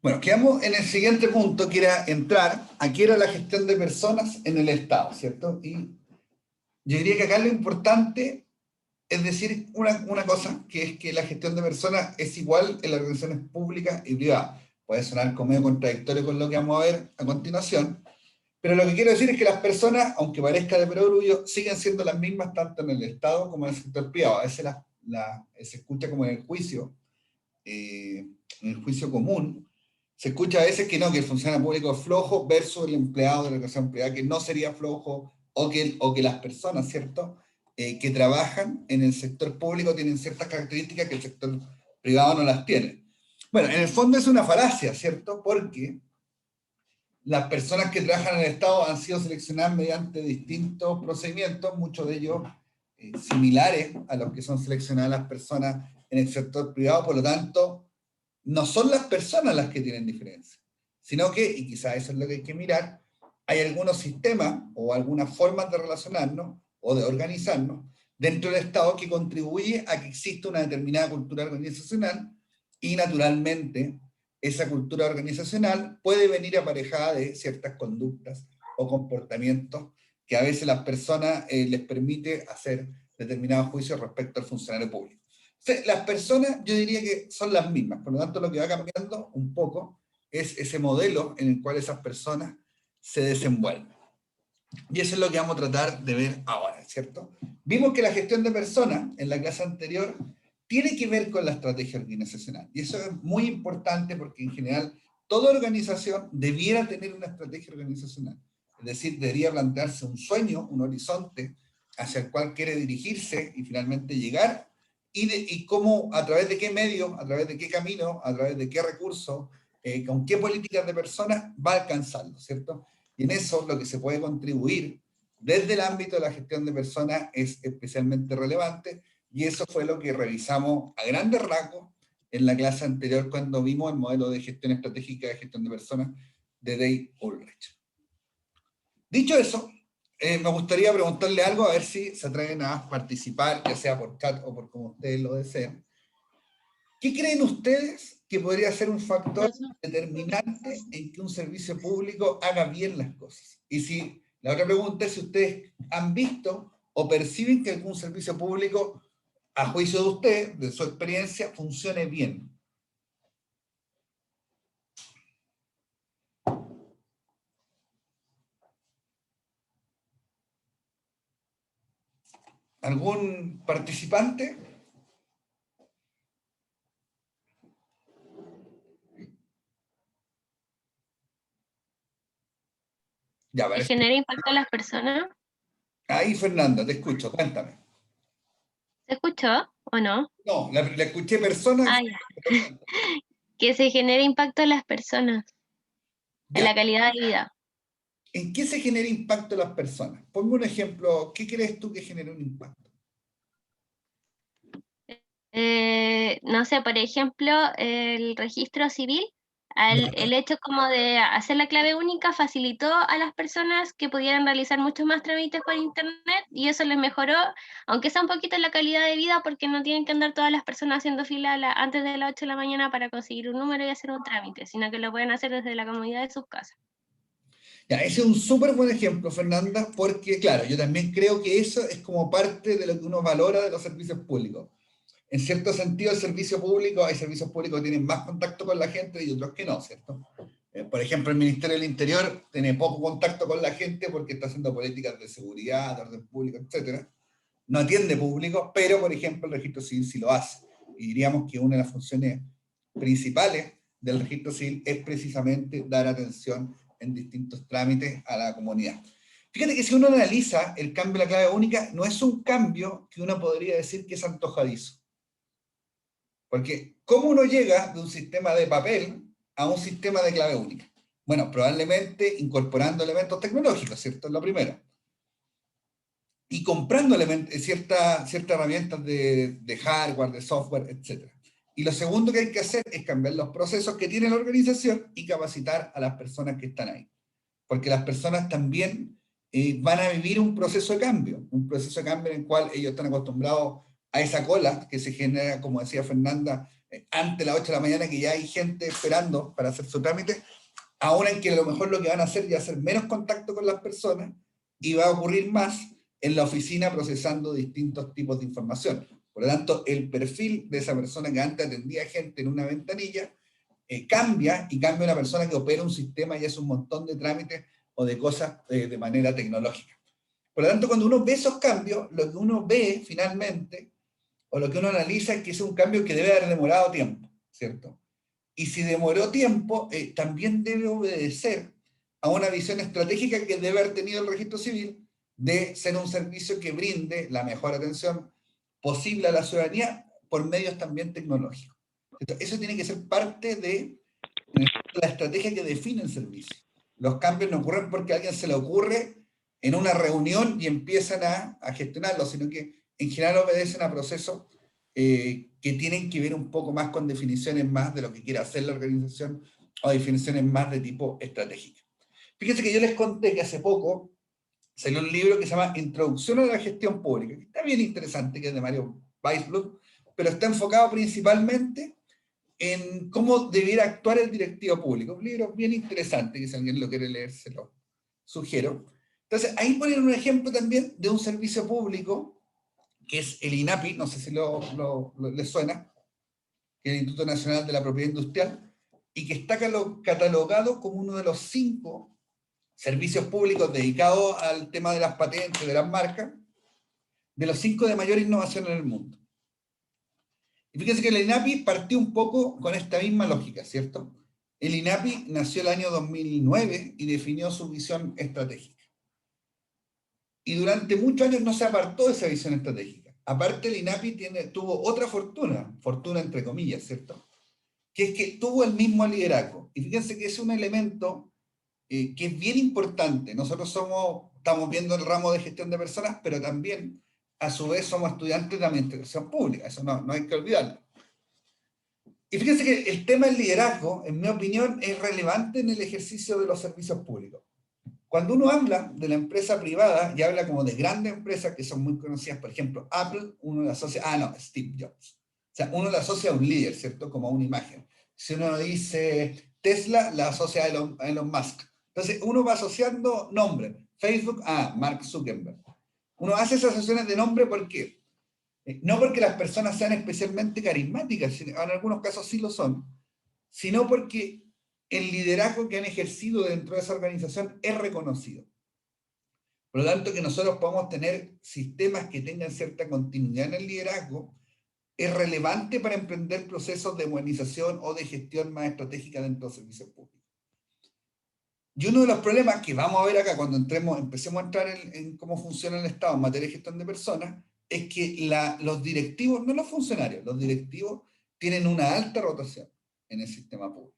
Bueno, quedamos en el siguiente punto, que era entrar, aquí era la gestión de personas en el Estado, ¿cierto? Y yo diría que acá lo importante es decir una cosa, que es que la gestión de personas es igual en las organizaciones públicas y privadas. Puede sonar como medio contradictorio con lo que vamos a ver a continuación, pero lo que quiero decir es que las personas, aunque parezca de perogrullo, siguen siendo las mismas tanto en el Estado como en el sector privado. A veces se escucha como en el juicio común, se escucha a veces que no, que el funcionario público es flojo versus el empleado de la organización privada, que no sería flojo, o que las personas, ¿cierto?, que trabajan en el sector público tienen ciertas características que el sector privado no las tiene. Bueno, en el fondo es una falacia, ¿cierto?, porque las personas que trabajan en el Estado han sido seleccionadas mediante distintos procedimientos, muchos de ellos similares a los que son seleccionadas las personas en el sector privado, por lo tanto, no son las personas las que tienen diferencia, sino que, y quizás eso es lo que hay que mirar, hay algunos sistemas o algunas formas de relacionarnos o de organizarnos dentro del Estado que contribuye a que exista una determinada cultura organizacional y naturalmente esa cultura organizacional puede venir aparejada de ciertas conductas o comportamientos que a veces las personas les permite hacer determinados juicios respecto al funcionario público. Las personas yo diría que son las mismas, por lo tanto lo que va cambiando un poco es ese modelo en el cual esas personas se desenvuelven. Y eso es lo que vamos a tratar de ver ahora, ¿cierto? Vimos que la gestión de personas en la clase anterior tiene que ver con la estrategia organizacional. Y eso es muy importante porque en general toda organización debiera tener una estrategia organizacional. Es decir, debería plantearse un sueño, un horizonte hacia el cual quiere dirigirse y finalmente llegar y cómo, a través de qué medios, a través de qué camino, a través de qué recursos, con qué políticas de personas va a alcanzarlo, ¿cierto? Y en eso lo que se puede contribuir desde el ámbito de la gestión de personas es especialmente relevante, y eso fue lo que revisamos a grandes rasgos en la clase anterior cuando vimos el modelo de gestión estratégica de gestión de personas de Dave Ulrich. Dicho eso, me gustaría preguntarle algo, a ver si se atreven a participar, ya sea por chat o por como ustedes lo deseen. ¿Qué creen ustedes que podría ser un factor determinante en que un servicio público haga bien las cosas? Y si la otra pregunta es si ustedes han visto o perciben que algún servicio público, a juicio de usted, de su experiencia, funcione bien. ¿Algún participante? Ya, ¿Que parece. genera impacto en las personas? Ahí, Fernanda, te escucho, cuéntame. ¿Se escuchó o no? No, la escuché personas. Ah, ya. Que se genere impacto en las personas, en Ya, la calidad de vida. ¿en qué se genera impacto en las personas? Ponme un ejemplo, ¿qué crees tú que genera un impacto? No sé, por ejemplo, el registro civil, Ya. el hecho como de hacer la clave única facilitó a las personas que pudieran realizar muchos más trámites por internet y eso les mejoró, aunque sea un poquito la calidad de vida, porque no tienen que andar todas las personas haciendo fila antes de las 8 de la mañana para conseguir un número y hacer un trámite, sino que lo pueden hacer desde la comodidad de sus casas. Ya, ese es un súper buen ejemplo, Fernanda, porque claro, yo también creo que eso es como parte de lo que uno valora de los servicios públicos. En cierto sentido, el servicio público, hay servicios públicos que tienen más contacto con la gente y otros que no, ¿cierto? Por ejemplo, el Ministerio del Interior tiene poco contacto con la gente porque está haciendo políticas de seguridad, de orden público, etcétera. No atiende público, pero, por ejemplo, el registro civil sí lo hace. Y diríamos que una de las funciones principales del registro civil es precisamente dar atención en distintos trámites a la comunidad. Fíjate que si uno analiza el cambio de la clave única, no es un cambio que uno podría decir que es antojadizo. Porque, ¿cómo uno llega de un sistema de papel a un sistema de clave única? Bueno, probablemente incorporando elementos tecnológicos, ¿cierto? Es lo primero. Y comprando ciertas herramientas de hardware, de software, etc. Y lo segundo que hay que hacer es cambiar los procesos que tiene la organización y capacitar a las personas que están ahí. Porque las personas también van a vivir un proceso de cambio en el cual ellos están acostumbrados a esa cola que se genera, como decía Fernanda, antes de las 8 de la mañana, que ya hay gente esperando para hacer su trámite, ahora en que a lo mejor lo que van a hacer ya hacer menos contacto con las personas y va a ocurrir más en la oficina procesando distintos tipos de información. Por lo tanto, el perfil de esa persona que antes atendía gente en una ventanilla cambia, y cambia una persona que opera un sistema y hace un montón de trámites o de cosas de manera tecnológica. Por lo tanto, cuando uno ve esos cambios, lo que uno ve finalmente, o lo que uno analiza, es que es un cambio que debe haber demorado tiempo, ¿cierto? Y si demoró tiempo, también debe obedecer a una visión estratégica que debe haber tenido el registro civil de ser un servicio que brinde la mejor atención posible a la ciudadanía por medios también tecnológicos. Eso tiene que ser parte de la estrategia que define el servicio. Los cambios no ocurren porque a alguien se le ocurre en una reunión y empiezan a gestionarlo, sino que en general obedecen a procesos que tienen que ver un poco más con definiciones más de lo que quiere hacer la organización o definiciones más de tipo estratégico. Fíjense que yo les conté que hace poco salió un libro que se llama Introducción a la Gestión Pública, que está bien interesante, que es de Mario Weisbluth, pero está enfocado principalmente en cómo debiera actuar el directivo público. Un libro bien interesante, que si alguien lo quiere leer, se lo sugiero. Entonces, ahí ponen un ejemplo también de un servicio público, que es el INAPI, no sé si les suena, que es el Instituto Nacional de la Propiedad Industrial, y que está catalogado como uno de los 5 servicios públicos dedicados al tema de las patentes, de las marcas, de los 5 de mayor innovación en el mundo. Y fíjense que el INAPI partió un poco con esta misma lógica, ¿cierto? El INAPI nació el año 2009 y definió su visión estratégica. Y durante muchos años no se apartó de esa visión estratégica. Aparte, el INAPI tuvo otra fortuna entre comillas, ¿cierto? Que es que tuvo el mismo liderazgo. Y fíjense que es un elemento que es bien importante. Nosotros estamos viendo el ramo de gestión de personas, pero también, a su vez, somos estudiantes de administración pública. Eso no hay que olvidarlo. Y fíjense que el tema del liderazgo, en mi opinión, es relevante en el ejercicio de los servicios públicos. Cuando uno habla de la empresa privada y habla como de grandes empresas que son muy conocidas, por ejemplo, Apple, uno la asocia, Steve Jobs. O sea, uno la asocia a un líder, ¿cierto? Como a una imagen. Si uno dice Tesla, la asocia a Elon Musk. Entonces, uno va asociando nombres. Facebook, Mark Zuckerberg. Uno hace esas asociaciones de nombre, ¿por qué? No porque las personas sean especialmente carismáticas, en algunos casos sí lo son, sino porque el liderazgo que han ejercido dentro de esa organización es reconocido. Por lo tanto, que nosotros podamos tener sistemas que tengan cierta continuidad en el liderazgo es relevante para emprender procesos de modernización o de gestión más estratégica dentro de los servicios públicos. Y uno de los problemas que vamos a ver acá cuando empecemos a entrar en cómo funciona el Estado en materia de gestión de personas es que los directivos, no los funcionarios, los directivos tienen una alta rotación en el sistema público.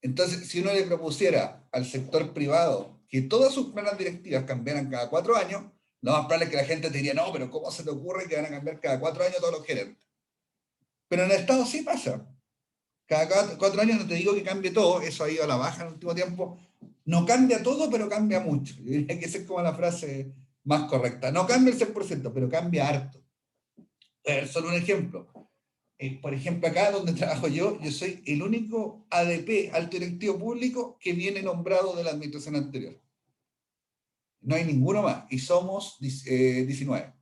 Entonces, si uno le propusiera al sector privado que todas sus planas directivas cambiaran cada 4 años, lo más probable es que la gente te diría, no, pero ¿cómo se te ocurre que van a cambiar cada 4 años todos los gerentes? Pero en el Estado sí pasa. Cada 4 años no te digo que cambie todo, eso ha ido a la baja en el último tiempo. No cambia todo, pero cambia mucho. Yo diría que esa es como la frase más correcta. No cambia el 100%, pero cambia harto. A ver, solo un ejemplo. Por ejemplo, acá donde trabajo yo soy el único ADP, alto directivo público, que viene nombrado de la administración anterior. No hay ninguno más, y somos 19.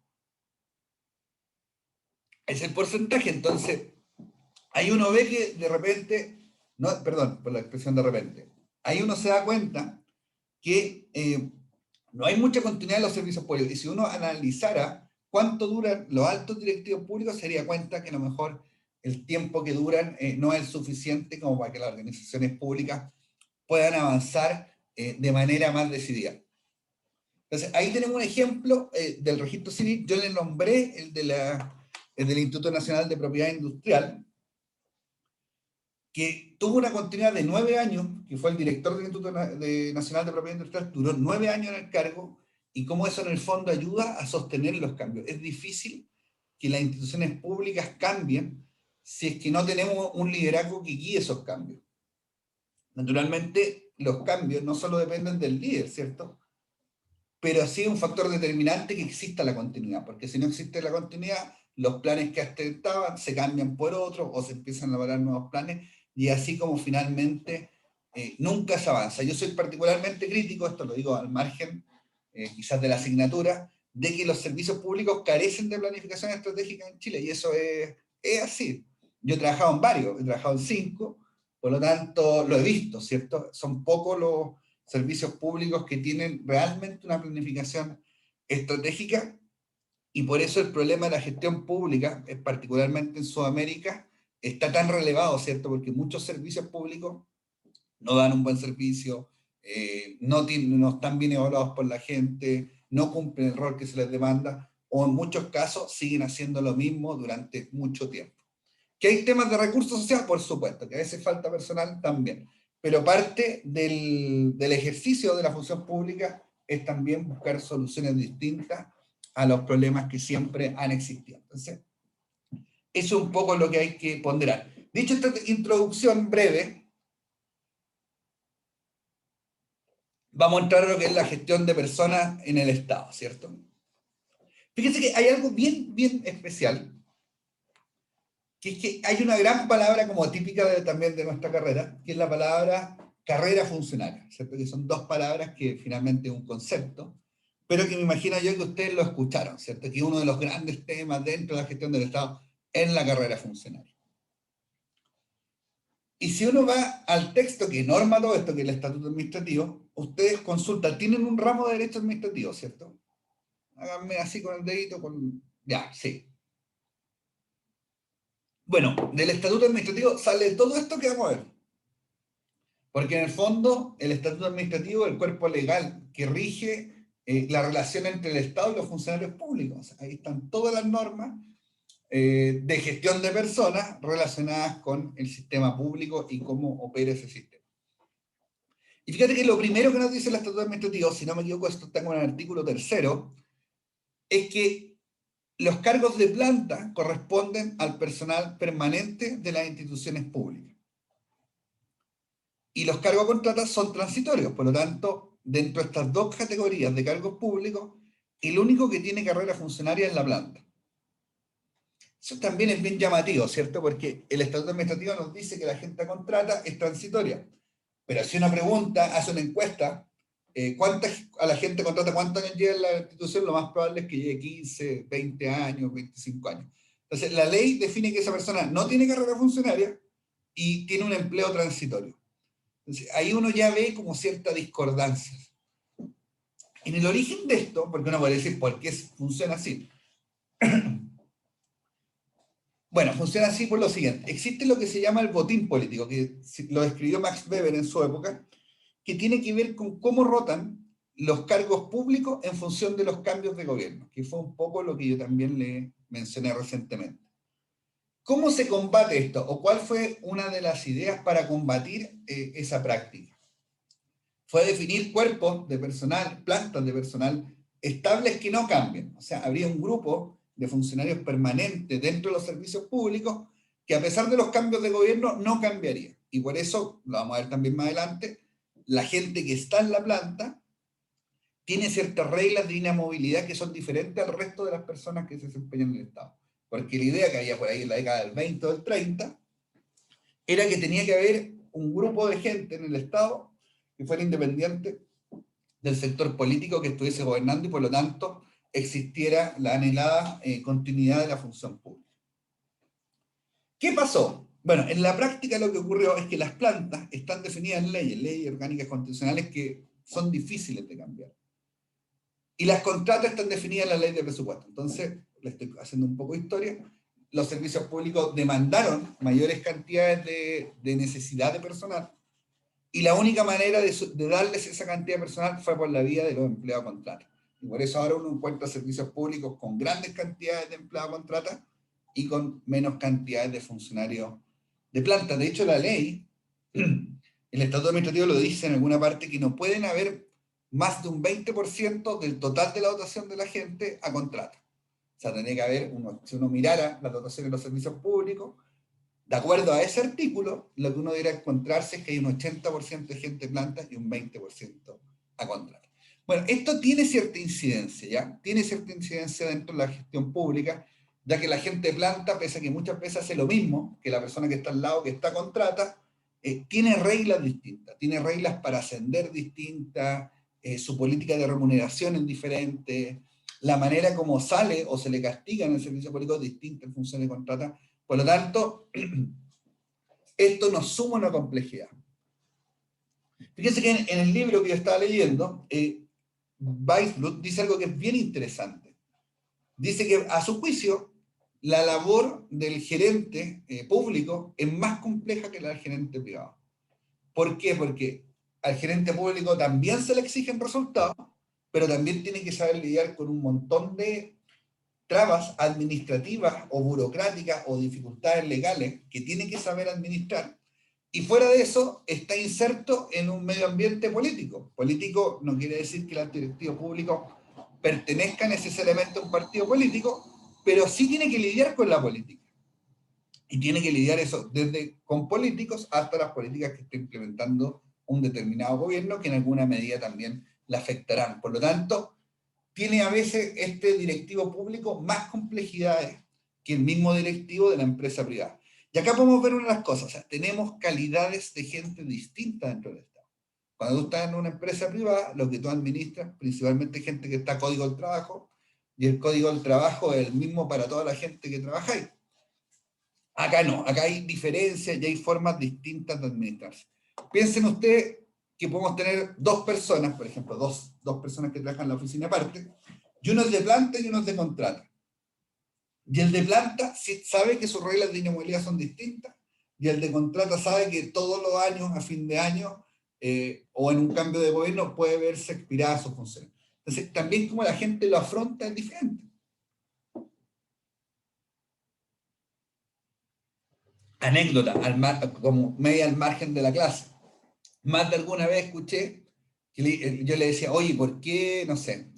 Es el porcentaje, entonces, ahí uno ve que de repente, no, perdón por la expresión de repente, ahí uno se da cuenta que no hay mucha continuidad en los servicios públicos, y si uno analizara cuánto duran los altos directivos públicos, se daría cuenta que a lo mejor el tiempo que duran no es suficiente como para que las organizaciones públicas puedan avanzar de manera más decidida. Entonces, ahí tenemos un ejemplo del registro civil. Yo le nombré el del Instituto Nacional de Propiedad Industrial, que tuvo una continuidad de 9 años, que fue el director del Instituto Nacional de Propiedad Industrial, duró 9 años en el cargo, y cómo eso en el fondo ayuda a sostener los cambios. Es difícil que las instituciones públicas cambien si es que no tenemos un liderazgo que guíe esos cambios. Naturalmente, los cambios no solo dependen del líder, ¿cierto? Pero sí es un factor determinante que exista la continuidad, porque si no existe la continuidad, los planes que hasta estaban se cambian por otros o se empiezan a elaborar nuevos planes y así como finalmente nunca se avanza. Yo soy particularmente crítico, esto lo digo al margen quizás de la asignatura, de que los servicios públicos carecen de planificación estratégica en Chile y eso es así. Yo he trabajado en varios, he trabajado en 5, por lo tanto lo he visto, ¿cierto? Son pocos los servicios públicos que tienen realmente una planificación estratégica y por eso el problema de la gestión pública, particularmente en Sudamérica, está tan relevado, ¿cierto? Porque muchos servicios públicos no dan un buen servicio, no están bien evaluados por la gente, no cumplen el rol que se les demanda, o en muchos casos siguen haciendo lo mismo durante mucho tiempo. ¿Que hay temas de recursos sociales? Por supuesto, que a veces falta personal también, pero parte del ejercicio de la función pública es también buscar soluciones distintas a los problemas que siempre han existido. Entonces, eso es un poco lo que hay que ponderar. Dicho esta introducción breve, vamos a entrar a lo que es la gestión de personas en el Estado, ¿cierto? Fíjense que hay algo bien, bien especial, que es que hay una gran palabra como típica también de nuestra carrera, que es la palabra carrera funcionaria, ¿cierto? Que son dos palabras que finalmente es un concepto, pero que me imagino yo que ustedes lo escucharon, ¿cierto? Que es uno de los grandes temas dentro de la gestión del Estado en la carrera funcionaria. Y si uno va al texto que norma todo esto, que es el Estatuto Administrativo, ustedes consultan, tienen un ramo de derecho administrativo, ¿cierto? Háganme así con el dedito, ya, sí. Bueno, del Estatuto Administrativo sale todo esto que vamos a ver. Porque en el fondo, el Estatuto Administrativo es el cuerpo legal que rige la relación entre el Estado y los funcionarios públicos. Ahí están todas las normas de gestión de personas relacionadas con el sistema público y cómo opera ese sistema. Y fíjate que lo primero que nos dice el Estatuto Administrativo, si no me equivoco, esto está en el artículo 3º, es que los cargos de planta corresponden al personal permanente de las instituciones públicas. Y los cargos a contrata son transitorios, por lo tanto, dentro de estas dos categorías de cargos públicos, el único que tiene carrera funcionaria es la planta. Eso también es bien llamativo, ¿cierto? Porque el Estatuto Administrativo nos dice que la gente a contrata es transitoria. Pero si uno pregunta, hace una encuesta, a la gente contrata cuántos años lleva en la institución, lo más probable es que lleve 15, 20 años, 25 años. Entonces, la ley define que esa persona no tiene carrera funcionaria y tiene un empleo transitorio. Entonces, ahí uno ya ve como cierta discordancia. En el origen de esto, porque uno puede decir por qué funciona así. Bueno, funciona así por lo siguiente. Existe lo que se llama el botín político, que lo describió Max Weber en su época, que tiene que ver con cómo rotan los cargos públicos en función de los cambios de gobierno, que fue un poco lo que yo también le mencioné recientemente. ¿Cómo se combate esto? ¿O cuál fue una de las ideas para combatir esa práctica? Fue definir cuerpos de personal, plantas de personal estables que no cambien. O sea, habría un grupo de funcionarios permanentes dentro de los servicios públicos que a pesar de los cambios de gobierno no cambiaría. Y por eso, lo vamos a ver también más adelante, la gente que está en la planta tiene ciertas reglas de inamovilidad que son diferentes al resto de las personas que se desempeñan en el Estado. Porque la idea que había por ahí en la década del 20 o del 30 era que tenía que haber un grupo de gente en el Estado que fuera independiente del sector político que estuviese gobernando y por lo tanto existiera la anhelada continuidad de la función pública. ¿Qué pasó? Bueno, en la práctica lo que ocurrió es que las plantas están definidas en leyes orgánicas constitucionales que son difíciles de cambiar. Y las contratas están definidas en la ley de presupuesto. Entonces, le estoy haciendo un poco de historia, los servicios públicos demandaron mayores cantidades de necesidad de personal y la única manera de darles esa cantidad de personal fue por la vía de los empleados a contrata. Y por eso ahora uno encuentra servicios públicos con grandes cantidades de empleados a contrata y con menos cantidades de funcionarios de planta. De hecho, la ley, el Estatuto Administrativo lo dice en alguna parte, que no pueden haber más de un 20% del total de la dotación de la gente a contrata. O sea, tendría que haber, si uno mirara la dotación de los servicios públicos, de acuerdo a ese artículo, lo que uno debería encontrarse es que hay un 80% de gente en planta y un 20% a contrata. Bueno, esto tiene cierta incidencia, ¿ya? Tiene cierta incidencia dentro de la gestión pública, ya que la gente de planta, pese a que muchas veces hace lo mismo que la persona que está al lado, que está contrata, tiene reglas distintas, tiene reglas para ascender distintas, su política de remuneración es diferente, la manera como sale o se le castiga en el servicio público es distinta en función de contrata. Por lo tanto, esto nos suma una complejidad. Fíjense que en el libro que yo estaba leyendo, Weisblut dice algo que es bien interesante. Dice que a su juicio, la labor del gerente público es más compleja que la del gerente privado. ¿Por qué? Porque al gerente público también se le exigen resultados, pero también tiene que saber lidiar con un montón de trabas administrativas o burocráticas o dificultades legales que tiene que saber administrar. Y fuera de eso, está inserto en un medio ambiente político. Político no quiere decir que el directivo público pertenezca necesariamente a un partido político, pero sí tiene que lidiar con la política. Y tiene que lidiar eso desde con políticos hasta las políticas que está implementando un determinado gobierno, que en alguna medida también la afectarán. Por lo tanto, tiene a veces este directivo público más complejidades que el mismo directivo de la empresa privada. Y acá podemos ver una de las cosas, o sea, tenemos calidades de gente distintas dentro del Estado. Cuando tú estás en una empresa privada, lo que tú administras, principalmente gente que está a código del trabajo, y el código del trabajo es el mismo para toda la gente que trabaja ahí. Acá no, acá hay diferencias y hay formas distintas de administrarse. Piensen ustedes que podemos tener dos personas, por ejemplo, dos personas que trabajan en la oficina aparte, y uno es de planta y uno es de contrata. Y el de planta sabe que sus reglas de inmovilidad son distintas, y el de contrata sabe que todos los años, a fin de año, o en un cambio de gobierno, puede verse expirada su función. Entonces, también como la gente lo afronta es diferente. Anécdota, como media al margen de la clase. Más de alguna vez escuché que yo le decía, oye, ¿por qué, no sé,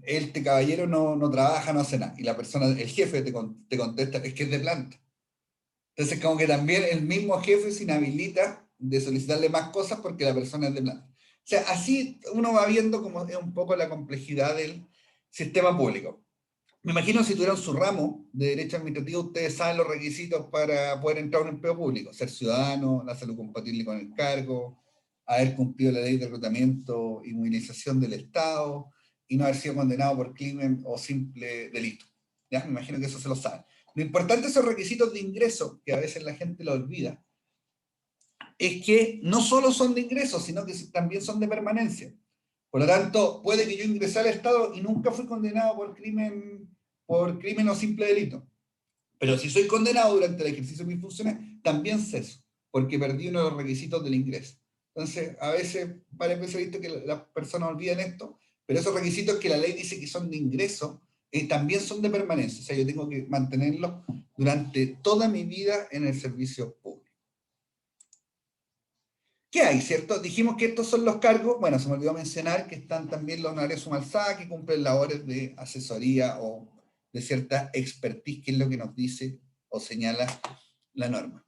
este caballero no trabaja, no hace nada? Y la persona, el jefe te contesta, es que es de planta. Entonces, como que también el mismo jefe se inhabilita de solicitarle más cosas porque la persona es de planta. O sea, así uno va viendo como es un poco la complejidad del sistema público. Me imagino si tuvieran su ramo de derecho administrativo, ustedes saben los requisitos para poder entrar a un empleo público: ser ciudadano, la salud compatible con el cargo, haber cumplido la ley de reclutamiento y movilización del Estado, y no haber sido condenado por crimen o simple delito. ¿Ya? Me imagino que eso se lo saben. Lo importante de esos requisitos de ingreso, que a veces la gente lo olvida, es que no solo son de ingreso, sino que también son de permanencia. Por lo tanto, puede que yo ingresé al Estado y nunca fui condenado por crimen o simple delito. Pero si soy condenado durante el ejercicio de mis funciones, también ceso, porque perdí uno de los requisitos del ingreso. Entonces, a veces, varias veces he visto que las personas olvidan esto, pero esos requisitos que la ley dice que son de ingreso, también son de permanencia. O sea, yo tengo que mantenerlos durante toda mi vida en el servicio público. ¿Qué hay, cierto? Dijimos que estos son los cargos. Bueno, se me olvidó mencionar que están también los honorarios Sumalsá, que cumplen labores de asesoría o de cierta expertise, que es lo que nos dice o señala la norma.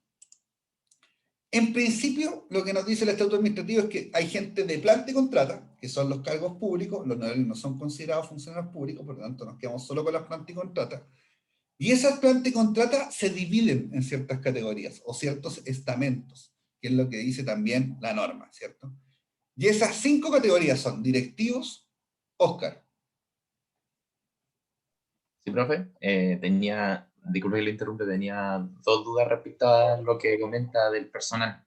En principio, lo que nos dice el Estatuto Administrativo es que hay gente de planta y contrata, que son los cargos públicos. Los honorarios no son considerados funcionarios públicos, por lo tanto nos quedamos solo con las plantas y contratas. Y esas plantas y contratas se dividen en ciertas categorías o ciertos estamentos, que es lo que dice también la norma, ¿cierto? Y esas 5 categorías son directivos. Oscar. Sí, profe. Disculpe que lo interrumpe, tenía 2 dudas respecto a lo que comenta del personal.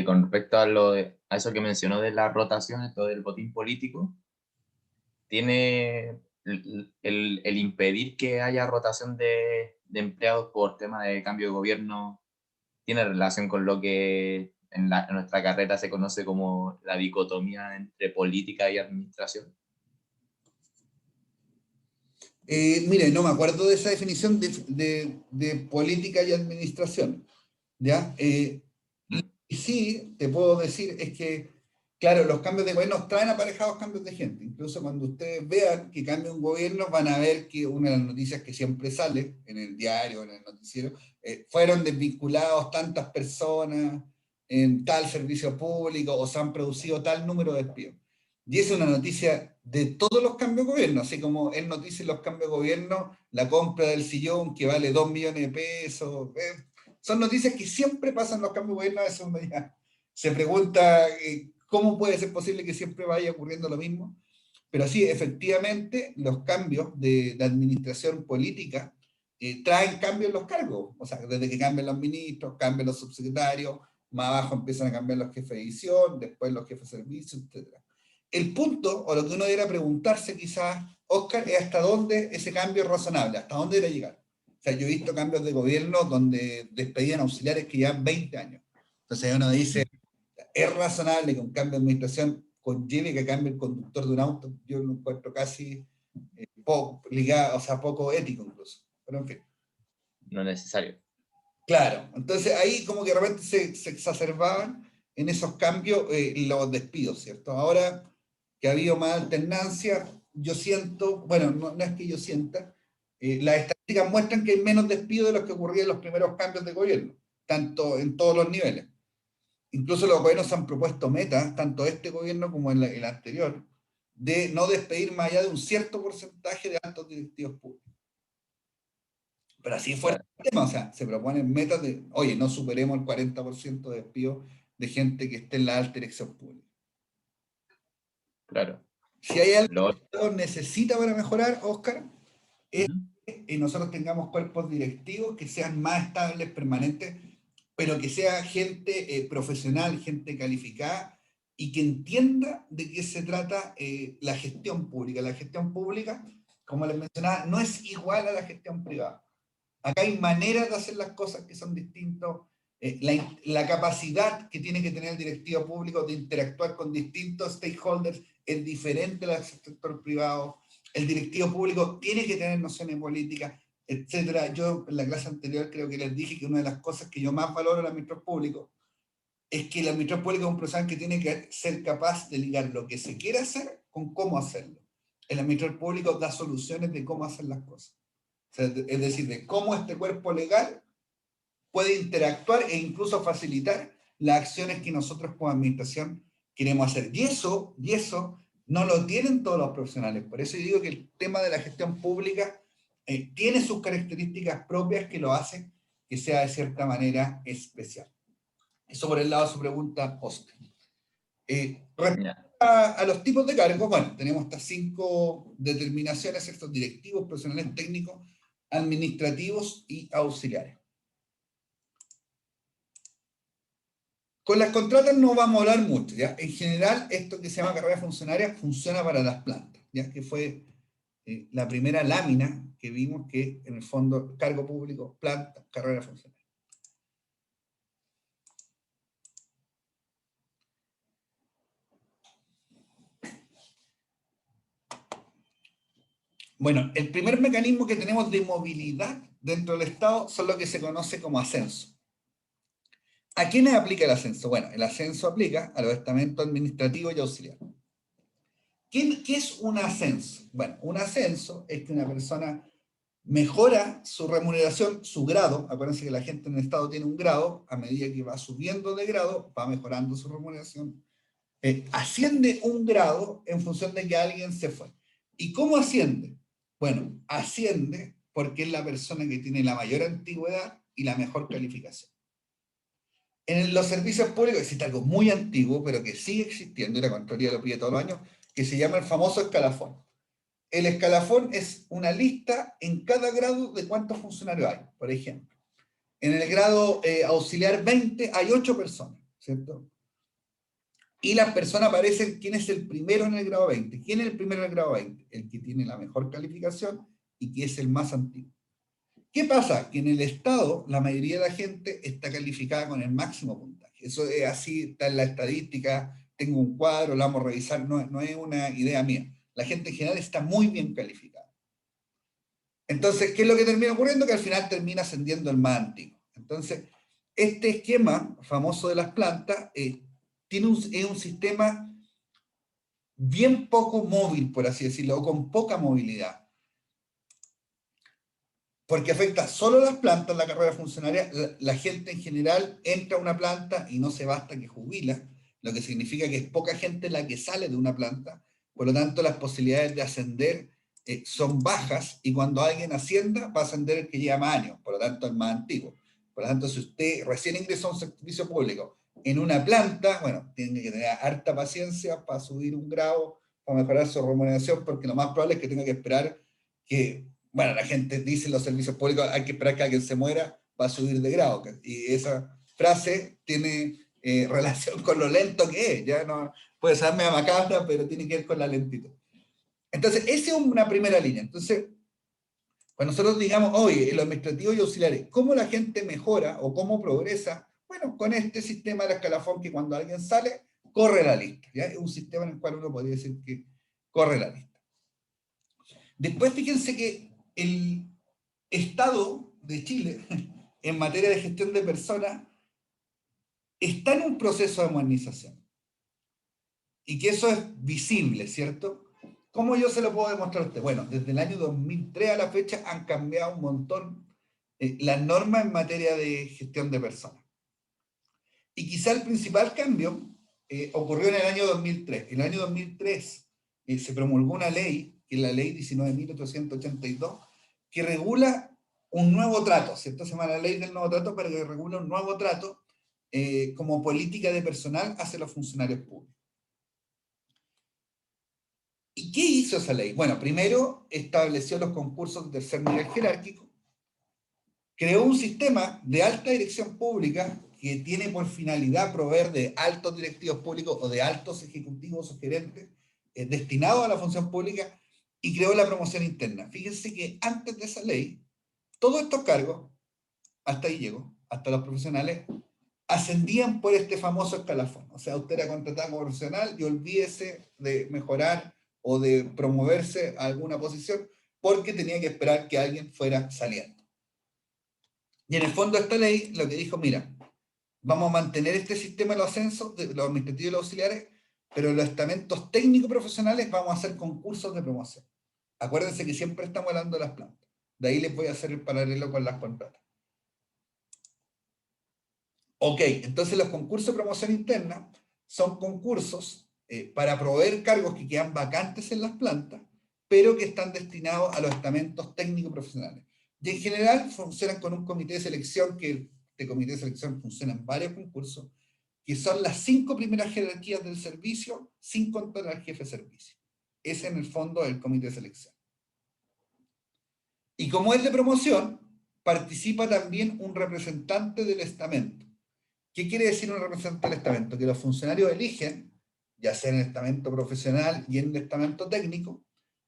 Con respecto a eso que mencionó de las rotaciones, todo el botín político, ¿tiene el impedir que haya rotación de empleados por tema de cambio de gobierno, tiene relación con lo que en nuestra carrera se conoce como la dicotomía entre política y administración? Mire, no me acuerdo de esa definición de política y administración, ¿ya? Y sí, te puedo decir, es que, claro, los cambios de gobierno traen aparejados cambios de gente. Incluso cuando ustedes vean que cambia un gobierno, van a ver que una de las noticias que siempre sale en el diario, en el noticiero, fueron desvinculados tantas personas en tal servicio público o se han producido tal número de despidos. Y es una noticia de todos los cambios de gobierno, así como es noticia en los cambios de gobierno, la compra del sillón que vale 2 millones de pesos. Son noticias que siempre pasan en los cambios de gobierno, a veces uno ya se pregunta cómo puede ser posible que siempre vaya ocurriendo lo mismo. Pero sí, efectivamente, los cambios de la administración política traen cambios en los cargos. O sea, desde que cambian los ministros, cambian los subsecretarios, más abajo empiezan a cambiar los jefes de edición, después los jefes de servicio, etc. El punto, o lo que uno debería preguntarse quizás, Oscar, es hasta dónde ese cambio es razonable, hasta dónde debería llegar. O sea, yo he visto cambios de gobierno donde despedían auxiliares que llevan 20 años. Entonces uno dice, ¿es razonable que un cambio de administración conlleve que cambie el conductor de un auto? Yo lo encuentro casi poco ligado, o sea, poco ético incluso. Pero en fin. No es necesario. Claro, entonces ahí como que de repente se exacerbaban en esos cambios los despidos, ¿cierto? Ahora que ha habido más alternancia, yo siento, bueno, no es que yo sienta, las estadísticas muestran que hay menos despidos de los que ocurrían en los primeros cambios de gobierno, tanto en todos los niveles. Incluso los gobiernos han propuesto metas, tanto este gobierno como el anterior, de no despedir más allá de un cierto porcentaje de altos directivos públicos. Pero así es fuerte el tema, o sea, se proponen metas de, oye, no superemos el 40% de despido de gente que esté en la alta dirección pública. Claro. Si hay algo que el necesita para mejorar, Oscar, es que nosotros tengamos cuerpos directivos que sean más estables, permanentes, pero que sea gente profesional, gente calificada, y que entienda de qué se trata la gestión pública. La gestión pública, como les mencionaba, no es igual a la gestión privada. Acá hay maneras de hacer las cosas que son distintas. La capacidad que tiene que tener el directivo público de interactuar con distintos stakeholders es diferente al sector privado. El directivo público tiene que tener nociones políticas, etcétera. Yo en la clase anterior creo que les dije que una de las cosas que yo más valoro en el administrador público es que el administrador público es un profesional que tiene que ser capaz de ligar lo que se quiere hacer con cómo hacerlo. El administrador público da soluciones de cómo hacer las cosas. O sea, es decir, de cómo este cuerpo legal puede interactuar e incluso facilitar las acciones que nosotros como administración queremos hacer. Y eso no lo tienen todos los profesionales. Por eso yo digo que el tema de la gestión pública tiene sus características propias que lo hacen que sea de cierta manera especial. Eso por el lado de su pregunta, Oscar. Respecto a los tipos de cargos, bueno, tenemos estas 5 determinaciones, estos directivos, profesionales técnicos, administrativos y auxiliares. Con las contratas no vamos a hablar mucho, ¿ya? En general, esto que se llama carrera funcionaria funciona para las plantas, ¿ya? Que fue la primera lámina que vimos que, en el fondo, cargo público, planta, carrera funcionaria. Bueno, el primer mecanismo que tenemos de movilidad dentro del Estado son lo que se conoce como ascenso. ¿A quiénes aplica el ascenso? Bueno, el ascenso aplica a los estamentos administrativos y auxiliares. ¿Qué es un ascenso? Bueno, un ascenso es que una persona mejora su remuneración, su grado. Acuérdense que la gente en el Estado tiene un grado, a medida que va subiendo de grado, va mejorando su remuneración. Asciende un grado en función de que alguien se fue. ¿Y cómo asciende? Bueno, asciende porque es la persona que tiene la mayor antigüedad y la mejor calificación. En los servicios públicos existe algo muy antiguo, pero que sigue existiendo, y la Contraloría lo pide todos los años, que se llama el famoso escalafón. El escalafón es una lista en cada grado de cuántos funcionarios hay. Por ejemplo, en el grado auxiliar 20 hay 8 personas, ¿cierto? Y las personas aparecen, ¿quién es el primero en el grado 20? ¿Quién es el primero en el grado 20? El que tiene la mejor calificación y que es el más antiguo. ¿Qué pasa? Que en el Estado la mayoría de la gente está calificada con el máximo puntaje. Eso es así, está en la estadística, tengo un cuadro, lo vamos a revisar, no es una idea mía. La gente en general está muy bien calificada. Entonces, ¿qué es lo que termina ocurriendo? Que al final termina ascendiendo el más antiguo. Entonces, este esquema famoso de las plantas es un sistema bien poco móvil, por así decirlo, o con poca movilidad. Porque afecta solo a las plantas, la carrera funcionaria. La gente en general entra a una planta y no se basta que jubila, lo que significa que es poca gente la que sale de una planta, por lo tanto las posibilidades de ascender son bajas, y cuando alguien ascienda va a ascender el que lleva más años, por lo tanto el más antiguo. Por lo tanto, si usted recién ingresó a un servicio público en una planta, bueno, tiene que tener harta paciencia para subir un grado, para mejorar su remuneración, porque lo más probable es que tenga que esperar que, bueno, la gente dice en los servicios públicos, hay que esperar que alguien se muera para subir de grado, y esa frase tiene relación con lo lento que es, ya no puede ser media macabra, pero tiene que ver con la lentitud. Entonces, esa es una primera línea. Entonces, cuando nosotros digamos, oye, en lo administrativo y auxiliares, ¿cómo la gente mejora o cómo progresa? Bueno, con este sistema de escalafón que cuando alguien sale, corre la lista. ¿Ya? Es un sistema en el cual uno podría decir que corre la lista. Después, fíjense que el Estado de Chile, en materia de gestión de personas, está en un proceso de modernización. Y que eso es visible, ¿cierto? ¿Cómo yo se lo puedo demostrar a usted? Bueno, desde el año 2003 a la fecha han cambiado un montón las normas en materia de gestión de personas. Y quizá el principal cambio ocurrió en el año 2003. En el año 2003 se promulgó una ley, que es la ley 19.882, que regula un nuevo trato, ¿cierto? Se llama la ley del nuevo trato, pero que regula un nuevo trato como política de personal hacia los funcionarios públicos. ¿Y qué hizo esa ley? Bueno, primero estableció los concursos de tercer nivel jerárquico, creó un sistema de alta dirección pública que tiene por finalidad proveer de altos directivos públicos o de altos ejecutivos o gerentes destinados a la función pública, y creó la promoción interna. Fíjense que antes de esa ley, todos estos cargos, hasta ahí llegó, hasta los profesionales, ascendían por este famoso escalafón. O sea, usted era contratado como profesional y olvídese de mejorar o de promoverse a alguna posición, porque tenía que esperar que alguien fuera saliendo. Y en el fondo esta ley lo que dijo, mira, vamos a mantener este sistema de los ascensos, de los administrativos y los auxiliares, pero en los estamentos técnicos profesionales vamos a hacer concursos de promoción. Acuérdense que siempre estamos hablando de las plantas. De ahí les voy a hacer el paralelo con las contratas. Ok, entonces los concursos de promoción interna son concursos para proveer cargos que quedan vacantes en las plantas, pero que están destinados a los estamentos técnicos profesionales. Y en general funcionan con un comité de selección, que este comité de selección funciona en varios concursos, que son las 5 primeras jerarquías del servicio, sin contar al jefe de servicio. Ese en el fondo es el comité de selección. Y como es de promoción, participa también un representante del estamento. ¿Qué quiere decir un representante del estamento? Que los funcionarios eligen, ya sea en el estamento profesional y en el estamento técnico,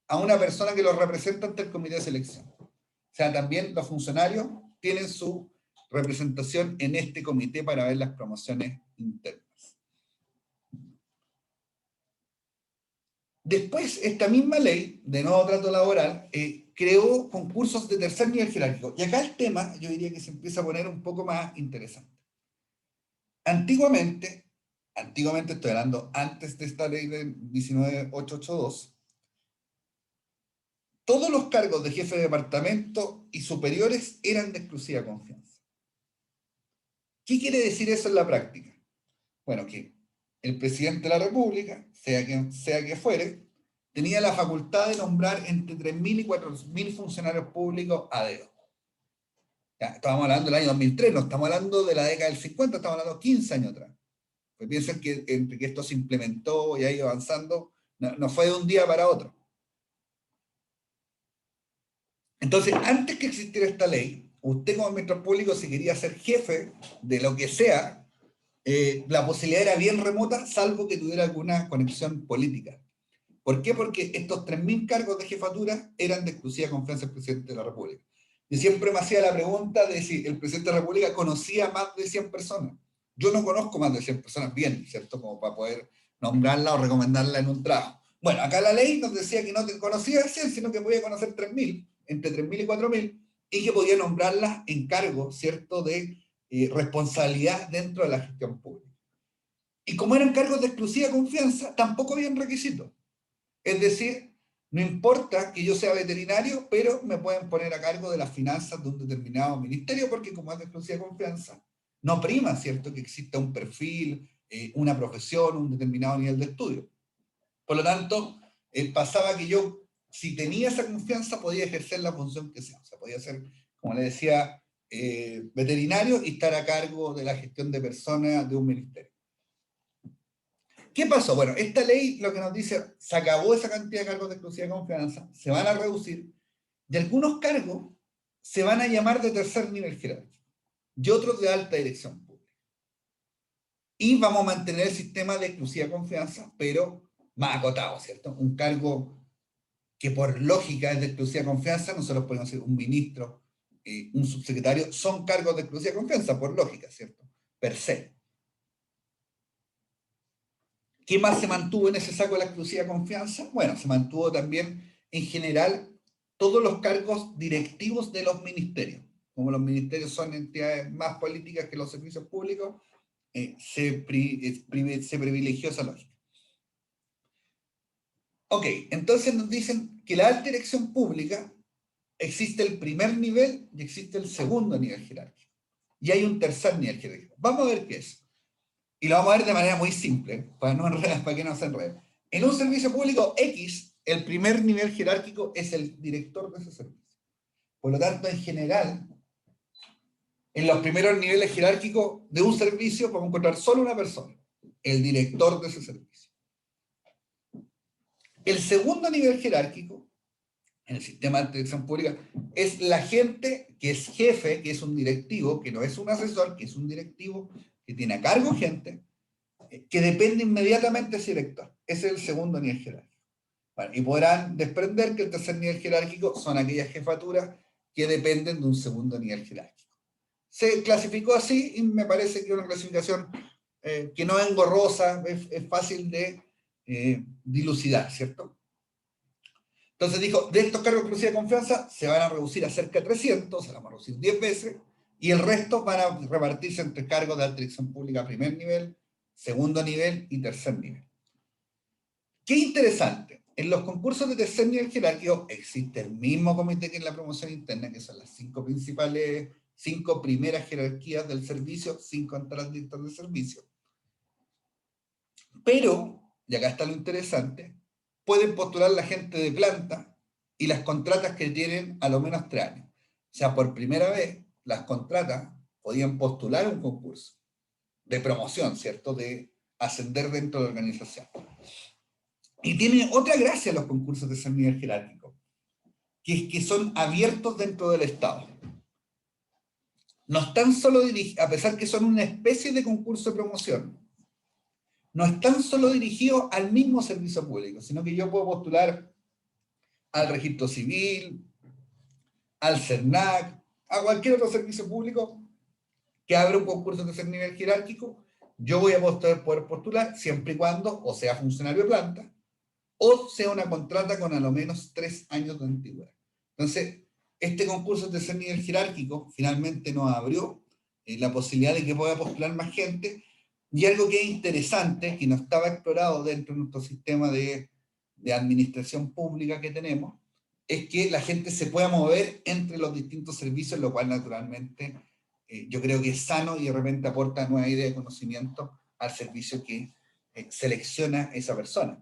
a una persona que los representa ante el comité de selección. O sea, también los funcionarios tienen su representación en este comité para ver las promociones internas. Después, esta misma ley de nuevo trato laboral creó concursos de tercer nivel jerárquico. Y acá el tema, yo diría que se empieza a poner un poco más interesante. Antiguamente estoy hablando antes de esta ley de 19.882, todos los cargos de jefe de departamento y superiores eran de exclusiva confianza. ¿Qué quiere decir eso en la práctica? Bueno, que el presidente de la República, sea que fuere, tenía la facultad de nombrar entre 3.000 y 4.000 funcionarios públicos a dedo. Ya, estábamos hablando del año 2003, no estamos hablando de la década del 50, estamos hablando de 15 años atrás. Pues piensen que entre que esto se implementó y ha ido avanzando, no fue de un día para otro. Entonces, antes que existiera esta ley, usted como administrador público, si quería ser jefe de lo que sea, la posibilidad era bien remota, salvo que tuviera alguna conexión política. ¿Por qué? Porque estos 3.000 cargos de jefatura eran de exclusiva confianza del presidente de la República. Y siempre me hacía la pregunta de si el presidente de la República conocía más de 100 personas. Yo no conozco más de 100 personas bien, ¿cierto? Como para poder nombrarla o recomendarla en un trabajo. Bueno, acá la ley nos decía que no te conocía 100, sino que podía conocer 3.000, entre 3.000 y 4.000, y que podía nombrarlas en cargo, ¿cierto?, de responsabilidad dentro de la gestión pública. Y como eran cargos de exclusiva confianza, tampoco habían requisitos. Es decir, no importa que yo sea veterinario, pero me pueden poner a cargo de las finanzas de un determinado ministerio, porque como es de exclusiva confianza, no prima, ¿cierto?, que exista un perfil una profesión, un determinado nivel de estudio. Por lo tanto, pasaba que yo, si tenía esa confianza, podía ejercer la función que sea. O sea, podía ser, como le decía, veterinario y estar a cargo de la gestión de personas de un ministerio. ¿Qué pasó? Bueno, esta ley lo que nos dice, se acabó esa cantidad de cargos de exclusiva confianza, se van a reducir, y algunos cargos se van a llamar de tercer nivel jerárquico, y otros de alta dirección pública. Y vamos a mantener el sistema de exclusiva confianza, pero más acotado, ¿cierto? Un cargo que por lógica es de exclusiva confianza, nosotros podemos decir un ministro, un subsecretario, son cargos de exclusiva confianza, por lógica, ¿cierto? Per se. ¿Qué más se mantuvo en ese saco de la exclusiva confianza? Bueno, se mantuvo también, en general, todos los cargos directivos de los ministerios. Como los ministerios son entidades más políticas que los servicios públicos, se privilegió esa lógica. Ok, entonces nos dicen que la alta dirección pública existe el primer nivel y existe el segundo nivel jerárquico. Y hay un tercer nivel jerárquico. Vamos a ver qué es. Y lo vamos a ver de manera muy simple, para que no se enrede. En un servicio público X, el primer nivel jerárquico es el director de ese servicio. Por lo tanto, en general, en los primeros niveles jerárquicos de un servicio podemos encontrar solo una persona, el director de ese servicio. El segundo nivel jerárquico, en el sistema de dirección pública, es la gente que es jefe, que es un directivo, que no es un asesor, que es un directivo, que tiene a cargo gente, que depende inmediatamente de ese director. Ese es el segundo nivel jerárquico. Bueno, y podrán desprender que el tercer nivel jerárquico son aquellas jefaturas que dependen de un segundo nivel jerárquico. Se clasificó así y me parece que es una clasificación que no es engorrosa, es fácil de dilucidar, ¿cierto? Entonces dijo, de estos cargos de exclusiva de confianza se van a reducir a cerca de 300, se van a reducir 10 veces, y el resto van a repartirse entre cargos de alta dirección pública primer nivel, segundo nivel y tercer nivel. Qué interesante, en los concursos de tercer nivel jerárquico existe el mismo comité que en la promoción interna, que son las 5 primeras jerarquías del servicio, 5 entradas directas del servicio. Pero, y acá está lo interesante, pueden postular la gente de planta y las contratas que tienen a lo menos 3 años. O sea, por primera vez, las contratas podían postular un concurso de promoción, ¿cierto? De ascender dentro de la organización. Y tiene otra gracia los concursos de ese nivel jerárquico, que es que son abiertos dentro del Estado. No están solo dirigidos, a pesar que son una especie de concurso de promoción, no están solo dirigidos al mismo servicio público, sino que yo puedo postular al registro civil, al CERNAC, a cualquier otro servicio público que abra un concurso de ese nivel jerárquico. Yo voy a poder postular siempre y cuando o sea funcionario de planta o sea una contrata con a lo menos 3 años de antigüedad. Entonces, este concurso de ese nivel jerárquico finalmente nos abrió la posibilidad de que pueda postular más gente. Y algo que es interesante, que no estaba explorado dentro de nuestro sistema de administración pública que tenemos, es que la gente se pueda mover entre los distintos servicios, lo cual naturalmente yo creo que es sano y de repente aporta nueva idea de conocimiento al servicio que selecciona esa persona.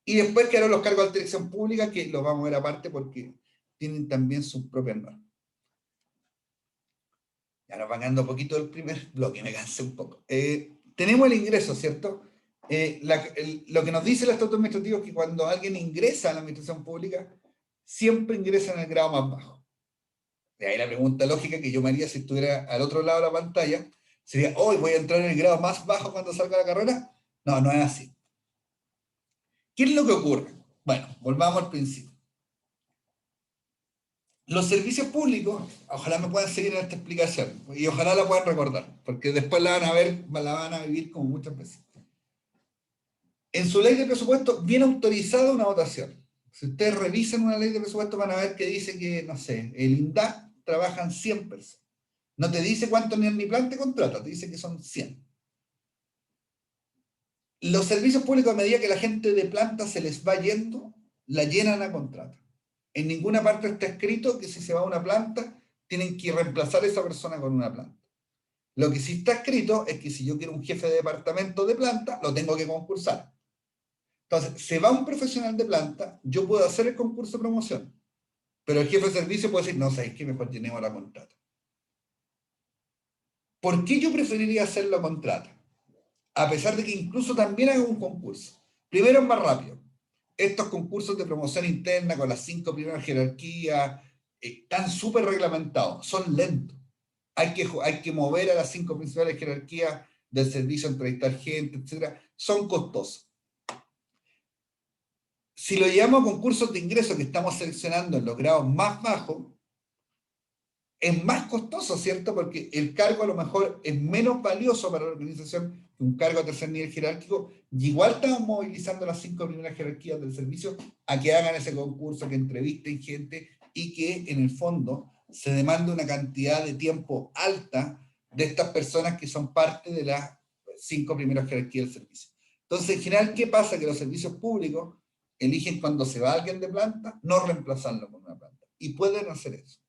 Y después quedaron los cargos de alta dirección pública, que los vamos a ver aparte porque tienen también sus propias normas. Ya nos van dando un poquito del primer bloque, me cansé un poco. Tenemos el ingreso, ¿cierto? Lo que nos dice el estatuto administrativo es que cuando alguien ingresa a la administración pública, siempre ingresa en el grado más bajo. De ahí la pregunta lógica que yo me haría si estuviera al otro lado de la pantalla, sería, ¿hoy voy a entrar en el grado más bajo cuando salga de la carrera? No, no es así. ¿Qué es lo que ocurre? Bueno, volvamos al principio. Los servicios públicos, ojalá me puedan seguir en esta explicación, y ojalá la puedan recordar, porque después la van a ver, la van a vivir como muchas veces. En su ley de presupuesto viene autorizada una votación. Si ustedes revisan una ley de presupuesto van a ver que dice que, no sé, el INDAC trabajan 100 personas. No te dice cuánto ni plan te contrata, te dice que son 100. Los servicios públicos, a medida que la gente de planta se les va yendo, la llenan a contrata. En ninguna parte está escrito que si se va a una planta, tienen que reemplazar a esa persona con una planta. Lo que sí está escrito es que si yo quiero un jefe de departamento de planta, lo tengo que concursar. Entonces, se va un profesional de planta, yo puedo hacer el concurso de promoción, pero el jefe de servicio puede decir, no, sabéis que mejor llenemos la contrata. ¿Por qué yo preferiría hacerlo a contrata? A pesar de que incluso también haga un concurso. Primero es más rápido. Estos concursos de promoción interna con las 5 primeras jerarquías están súper reglamentados, son lentos. Hay que mover a las 5 principales jerarquías del servicio, entrevistar gente, etc. Son costosos. Si lo llevamos a concursos de ingreso que estamos seleccionando en los grados más bajos, es más costoso, ¿cierto? Porque el cargo a lo mejor es menos valioso para la organización que un cargo a tercer nivel jerárquico, y igual estamos movilizando las 5 primeras jerarquías del servicio a que hagan ese concurso, que entrevisten gente y que en el fondo se demande una cantidad de tiempo alta de estas personas que son parte de las 5 primeras jerarquías del servicio. Entonces, en general, ¿qué pasa? Que los servicios públicos eligen cuando se va alguien de planta, no reemplazarlo con una planta. Y pueden hacer eso.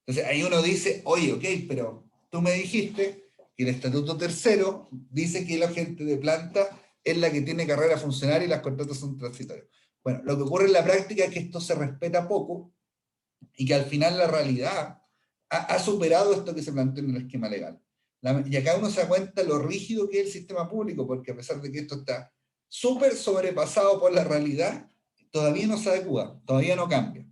Entonces ahí uno dice, oye, ok, pero tú me dijiste que el estatuto tercero dice que la gente de planta es la que tiene carrera funcionaria y las contratas son transitorias. Bueno, lo que ocurre en la práctica es que esto se respeta poco y que al final la realidad ha superado esto que se planteó en el esquema legal. Y acá uno se da cuenta lo rígido que es el sistema público, porque a pesar de que esto está súper sobrepasado por la realidad, todavía no se adecua, todavía no cambia.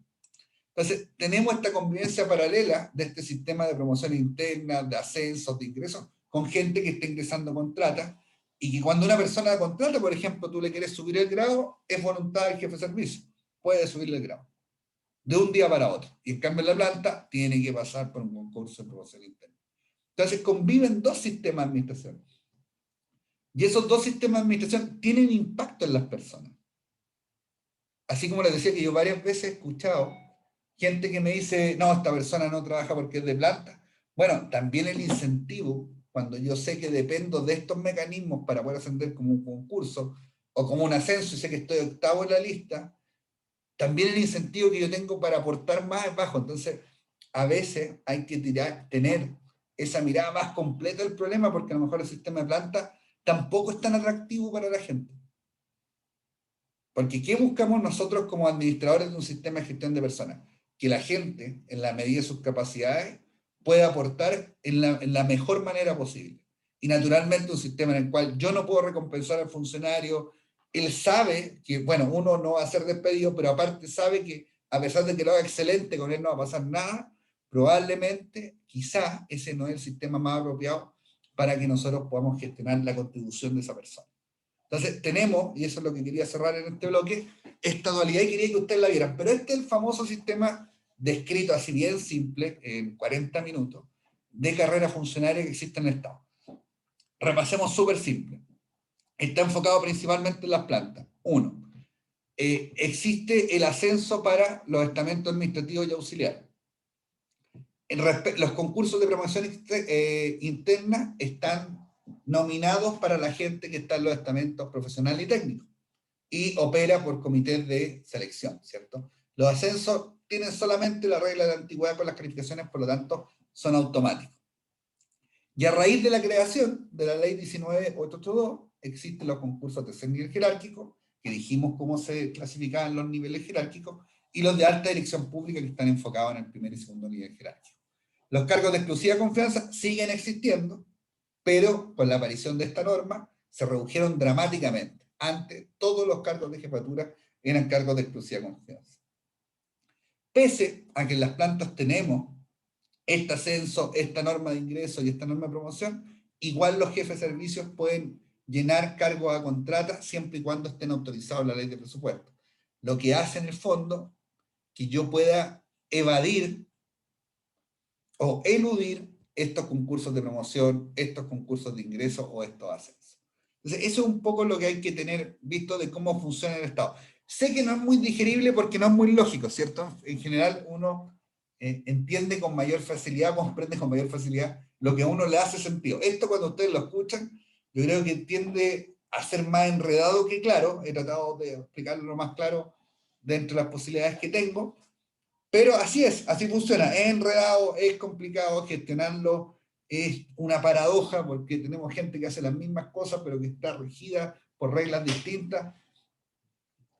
Entonces, tenemos esta convivencia paralela de este sistema de promoción interna, de ascensos, de ingresos, con gente que está ingresando contrata, y que cuando una persona contrata, por ejemplo, tú le quieres subir el grado, es voluntad del jefe de servicio, puede subirle el grado, de un día para otro. Y en cambio en la planta, tiene que pasar por un concurso de promoción interna. Entonces, conviven dos sistemas de administración. Y esos dos sistemas de administración tienen impacto en las personas. Así como les decía que yo varias veces he escuchado gente que me dice, no, esta persona no trabaja porque es de planta. Bueno, también el incentivo, cuando yo sé que dependo de estos mecanismos para poder ascender como un concurso o como un ascenso y sé que estoy octavo en la lista, también el incentivo que yo tengo para aportar más es bajo. Entonces, a veces hay que tener esa mirada más completa del problema, porque a lo mejor el sistema de planta tampoco es tan atractivo para la gente. Porque ¿qué buscamos nosotros como administradores de un sistema de gestión de personas? Que la gente, en la medida de sus capacidades, pueda aportar en la mejor manera posible. Y naturalmente un sistema en el cual yo no puedo recompensar al funcionario, él sabe que, bueno, uno no va a ser despedido, pero aparte sabe que a pesar de que lo haga excelente, con él no va a pasar nada, probablemente, quizás, ese no es el sistema más apropiado para que nosotros podamos gestionar la contribución de esa persona. Entonces tenemos, y eso es lo que quería cerrar en este bloque, esta dualidad y quería que ustedes la vieran, pero este es el famoso sistema descrito así bien simple, en 40 minutos, de carrera funcionaria que existe en el Estado. Repasemos súper simple. Está enfocado principalmente en las plantas. 1. Existe el ascenso para los estamentos administrativos y auxiliares. Los concursos de promoción interna están nominados para la gente que está en los estamentos profesionales y técnicos y opera por comités de selección, ¿cierto? Los ascensos tienen solamente la regla de la antigüedad con las calificaciones, por lo tanto, son automáticos. Y a raíz de la creación de la ley 19.882, existen los concursos de tercer nivel jerárquico, que dijimos cómo se clasificaban los niveles jerárquicos, y los de alta dirección pública, que están enfocados en el primer y segundo nivel jerárquico. Los cargos de exclusiva confianza siguen existiendo, pero con la aparición de esta norma se redujeron dramáticamente. Antes, todos los cargos de jefatura eran cargos de exclusiva confianza. Pese a que en las plantas tenemos este ascenso, esta norma de ingreso y esta norma de promoción, igual los jefes de servicios pueden llenar cargos a contrata siempre y cuando estén autorizados en la ley de presupuesto. Lo que hace en el fondo que yo pueda evadir o eludir estos concursos de promoción, estos concursos de ingreso o estos ascensos. Entonces, eso es un poco lo que hay que tener visto de cómo funciona el Estado. Sé que no es muy digerible porque no es muy lógico, ¿cierto? En general uno entiende con mayor facilidad, comprende con mayor facilidad lo que a uno le hace sentido. Esto cuando ustedes lo escuchan, yo creo que tiende a ser más enredado que claro. He tratado de explicarlo lo más claro dentro de las posibilidades que tengo, pero así es, así funciona. Es enredado, es complicado gestionarlo, es una paradoja porque tenemos gente que hace las mismas cosas pero que está regida por reglas distintas.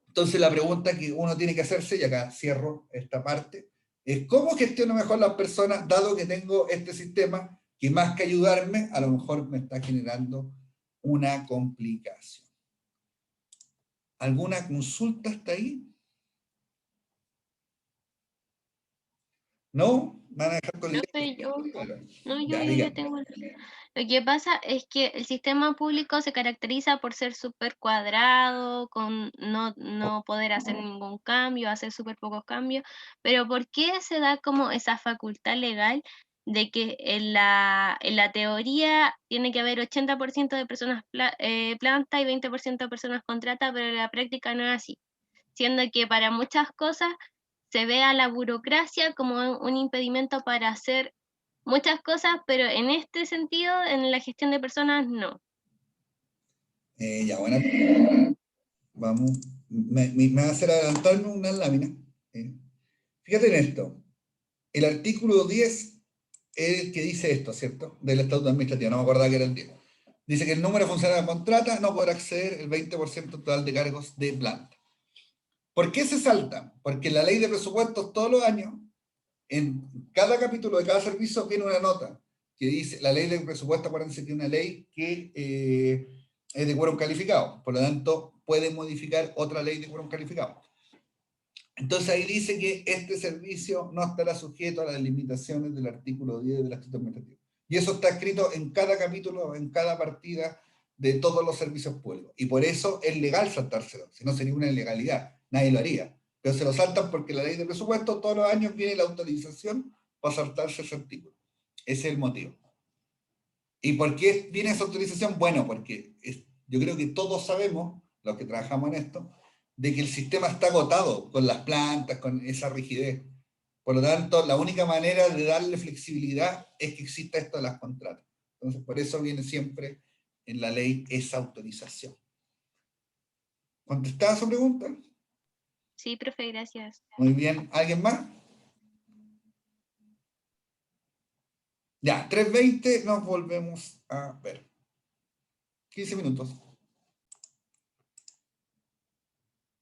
Entonces la pregunta que uno tiene que hacerse, y acá cierro esta parte, es ¿cómo gestiono mejor las personas dado que tengo este sistema que más que ayudarme, a lo mejor me está generando una complicación? ¿Alguna consulta hasta ahí? ¿No? ¿Van a dejar con Profe, yo Ya, diga. tengo. Lo que pasa es que el sistema público se caracteriza por ser súper cuadrado, con no poder hacer ningún cambio, hacer súper pocos cambios, pero ¿por qué se da como esa facultad legal de que en la teoría tiene que haber 80% de personas planta y 20% de personas contrata, pero en la práctica no es así? Siendo que para muchas cosas se ve a la burocracia como un impedimento para hacer muchas cosas, pero en este sentido, en la gestión de personas, no. Ya, bueno, vamos. Me va a hacer adelantarme una lámina. Fíjate en esto. El artículo 10 es el que dice esto, ¿cierto? Del Estatuto Administrativo, no me acordaba que era el 10. Dice que el número de funcionarios contrata no podrá exceder el 20% total de cargos de planta. ¿Por qué se salta? Porque en la ley de presupuestos todos los años, en cada capítulo de cada servicio viene una nota que dice, la ley de presupuesto, acuérdense que es una ley que es de quórum calificado, por lo tanto puede modificar otra ley de quórum calificado. Entonces ahí dice que este servicio no estará sujeto a las limitaciones del artículo 10 del Estatuto Administrativo. Y eso está escrito en cada capítulo, en cada partida de todos los servicios públicos. Y por eso es legal saltárselo, si no sería una ilegalidad, nadie lo haría. Pero se lo saltan porque la ley de presupuesto todos los años viene la autorización para saltarse ese artículo. Ese es el motivo. ¿Y por qué viene esa autorización? Bueno, porque yo creo que todos sabemos, los que trabajamos en esto, de que el sistema está agotado con las plantas, con esa rigidez. Por lo tanto, la única manera de darle flexibilidad es que exista esto de las contratas. Entonces, por eso viene siempre en la ley esa autorización. ¿Contestada su pregunta? Sí, profe, gracias. Muy bien. ¿Alguien más? Ya, 3:20 nos volvemos a ver. 15 minutos.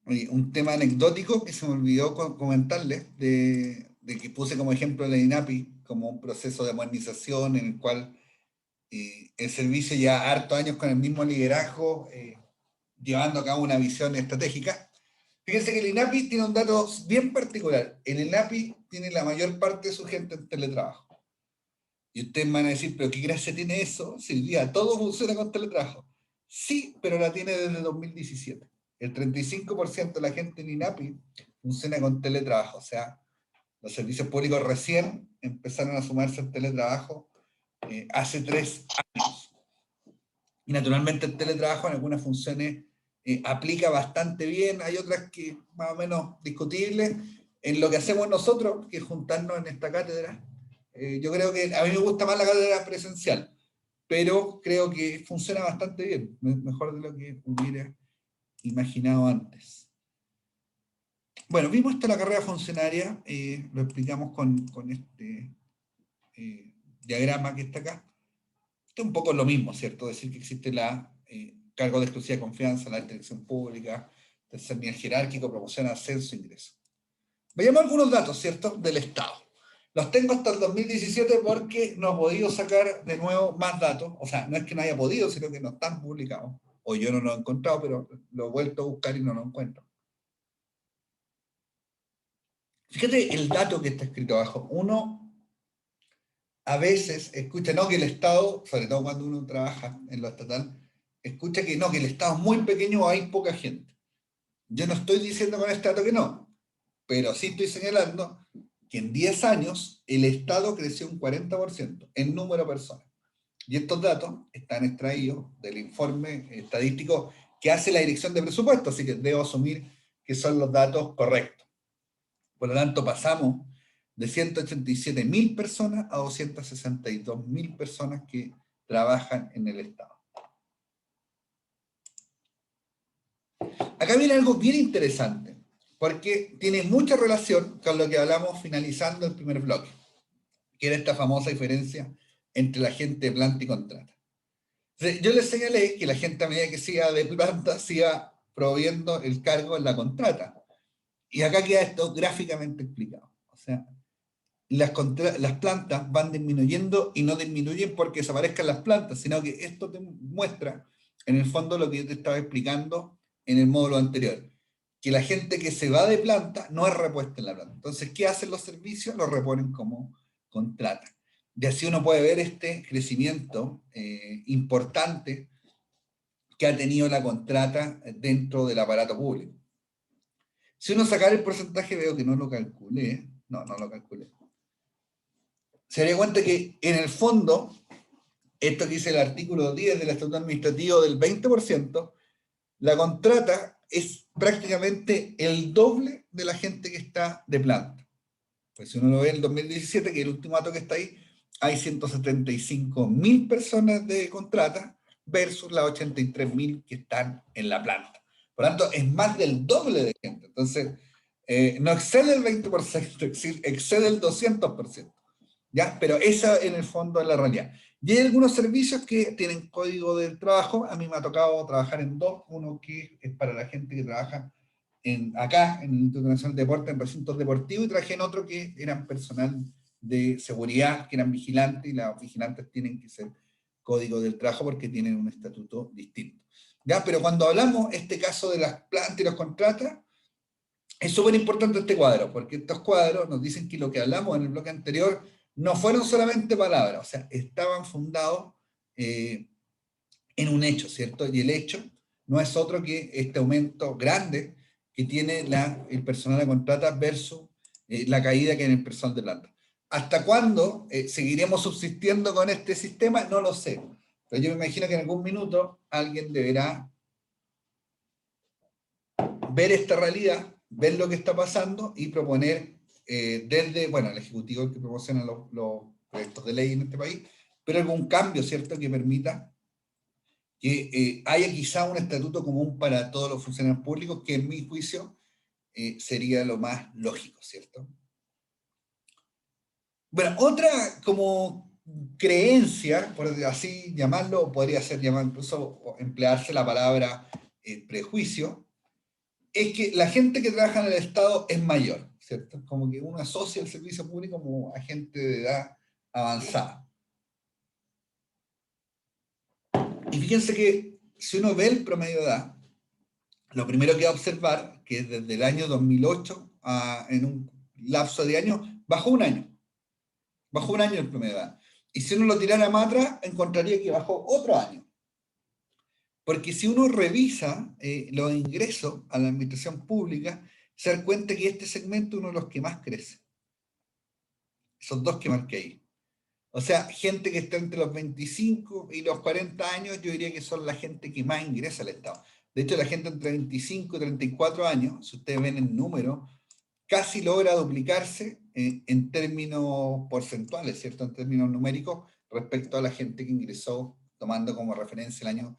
Un tema anecdótico que se me olvidó comentarles, de que puse como ejemplo la INAPI como un proceso de modernización en el cual el servicio ya hartos años con el mismo liderazgo, llevando a cabo una visión estratégica. Fíjense que el INAPI tiene un dato bien particular. El INAPI tiene la mayor parte de su gente en teletrabajo. Y ustedes van a decir, ¿pero qué gracia tiene eso? Silvia, todo funciona con teletrabajo. Sí, pero la tiene desde 2017. El 35% de la gente en INAPI funciona con teletrabajo. O sea, los servicios públicos recién empezaron a sumarse al teletrabajo hace 3 años. Y naturalmente el teletrabajo en algunas funciones aplica bastante bien, hay otras que más o menos discutibles. En lo que hacemos nosotros, que es juntarnos en esta cátedra, yo creo que a mí me gusta más la cátedra presencial, pero creo que funciona bastante bien, mejor de lo que hubiera imaginado antes. Bueno, vimos esto en la carrera funcionaria, lo explicamos con este diagrama que está acá. Esto es un poco lo mismo, ¿cierto? Decir que existe la cargo de exclusiva confianza, la dirección pública, tercer nivel jerárquico, promoción, ascenso, ingreso. Veamos algunos datos, ¿cierto? Del Estado. Los tengo hasta el 2017 porque no he podido sacar de nuevo más datos. O sea, no es que no haya podido, sino que no están publicados. O yo no lo he encontrado, pero lo he vuelto a buscar y no lo encuentro. Fíjate el dato que está escrito abajo. Uno a veces escucha, no, que el Estado, sobre todo cuando uno trabaja en lo estatal, escucha que no, que el Estado es muy pequeño o hay poca gente. Yo no estoy diciendo con este dato que no, pero sí estoy señalando que en 10 años el Estado creció un 40% en número de personas. Y estos datos están extraídos del informe estadístico que hace la Dirección de Presupuesto, así que debo asumir que son los datos correctos. Por lo tanto, pasamos de 187.000 personas a 262.000 personas que trabajan en el Estado. Acá viene algo bien interesante, porque tiene mucha relación con lo que hablamos finalizando el primer bloque, que era esta famosa diferencia entre la gente de planta y contrata. Entonces, yo les señalé que la gente a medida que siga de planta siga proviendo el cargo en la contrata. Y acá queda esto gráficamente explicado. O sea, las plantas van disminuyendo y no disminuyen porque desaparezcan las plantas, sino que esto te muestra, en el fondo, lo que yo te estaba explicando en el módulo anterior, que la gente que se va de planta no es repuesta en la planta. Entonces, ¿qué hacen los servicios? Los reponen como contrata. Y así uno puede ver este crecimiento importante que ha tenido la contrata dentro del aparato público. Si uno sacara el porcentaje, veo que no lo calculé. No lo calculé. Se daría cuenta que, en el fondo, esto que dice el artículo 10 del Estatuto Administrativo del 20%, la contrata es prácticamente el doble de la gente que está de planta. Pues si uno lo ve en el 2017, que es el último dato que está ahí, hay 175.000 personas de contrata versus las 83.000 que están en la planta. Por lo tanto, es más del doble de gente. Entonces, no excede el 20%, excede el 200%. ¿Ya? Pero esa en el fondo es la realidad. Y hay algunos servicios que tienen código del trabajo. A mí me ha tocado trabajar en dos. Uno que es para la gente que trabaja acá, en el Instituto Nacional de Deporte, en recintos deportivos, y trabajé en otro que eran personal de seguridad, que eran vigilantes, y los vigilantes tienen que ser código del trabajo porque tienen un estatuto distinto. ¿Ya? Pero cuando hablamos este caso de las plantas y los contratas, es súper importante este cuadro, porque estos cuadros nos dicen que lo que hablamos en el bloque anterior no fueron solamente palabras, o sea, estaban fundados en un hecho, ¿cierto? Y el hecho no es otro que este aumento grande que tiene el personal de contrata versus la caída que hay en el personal de planta. ¿Hasta cuándo seguiremos subsistiendo con este sistema? No lo sé. Pero yo me imagino que en algún minuto alguien deberá ver esta realidad, ver lo que está pasando y proponer desde, bueno, el Ejecutivo que promociona los proyectos de ley en este país, pero algún cambio, ¿cierto?, que permita que haya quizá un estatuto común para todos los funcionarios públicos, que en mi juicio sería lo más lógico, ¿cierto? Bueno, otra como creencia, por así llamarlo, podría ser llamar incluso, emplearse la palabra prejuicio, es que la gente que trabaja en el Estado es mayor, ¿cierto? Como que uno asocia el servicio público como a gente de edad avanzada. Y fíjense que si uno ve el promedio de edad, lo primero que va a observar que desde el año 2008 en un lapso de años bajó un año el promedio de edad. Y si uno lo tirara más atrás, encontraría que bajó otro año. Porque si uno revisa los ingresos a la administración pública, se da cuenta que este segmento es uno de los que más crece. Esos dos que marqué ahí. O sea, gente que está entre los 25 y los 40 años, yo diría que son la gente que más ingresa al Estado. De hecho, la gente entre 25 y 34 años, si ustedes ven el número, casi logra duplicarse en términos porcentuales, ¿cierto? En términos numéricos, respecto a la gente que ingresó, tomando como referencia el año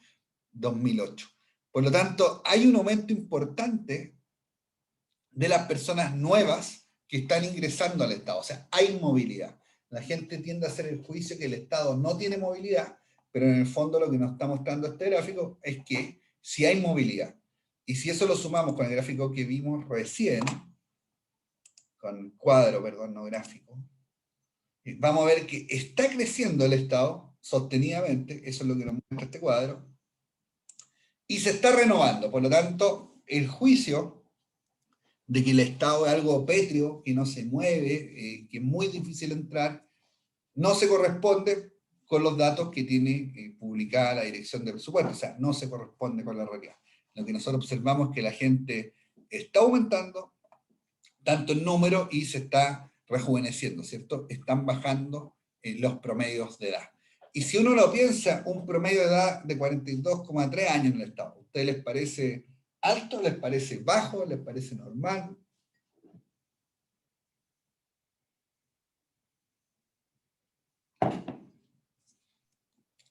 2008. Por lo tanto, hay un aumento importante de las personas nuevas que están ingresando al Estado. O sea, hay movilidad. La gente tiende a hacer el juicio que el Estado no tiene movilidad, pero en el fondo lo que nos está mostrando este gráfico es que sí hay movilidad. Y si eso lo sumamos con el gráfico que vimos recién, con cuadro, perdón, no gráfico, vamos a ver que está creciendo el Estado sostenidamente, eso es lo que nos muestra este cuadro, y se está renovando. Por lo tanto, el juicio de que el Estado es algo pétreo, que no se mueve, que es muy difícil entrar, no se corresponde con los datos que tiene publicada la Dirección de Presupuesto, o sea, no se corresponde con la realidad. Lo que nosotros observamos es que la gente está aumentando, tanto en número, y se está rejuveneciendo, ¿cierto? Están bajando los promedios de edad. Y si uno lo piensa, un promedio de edad de 42,3 años en el Estado, ¿a ustedes les parece alto, les parece bajo, les parece normal?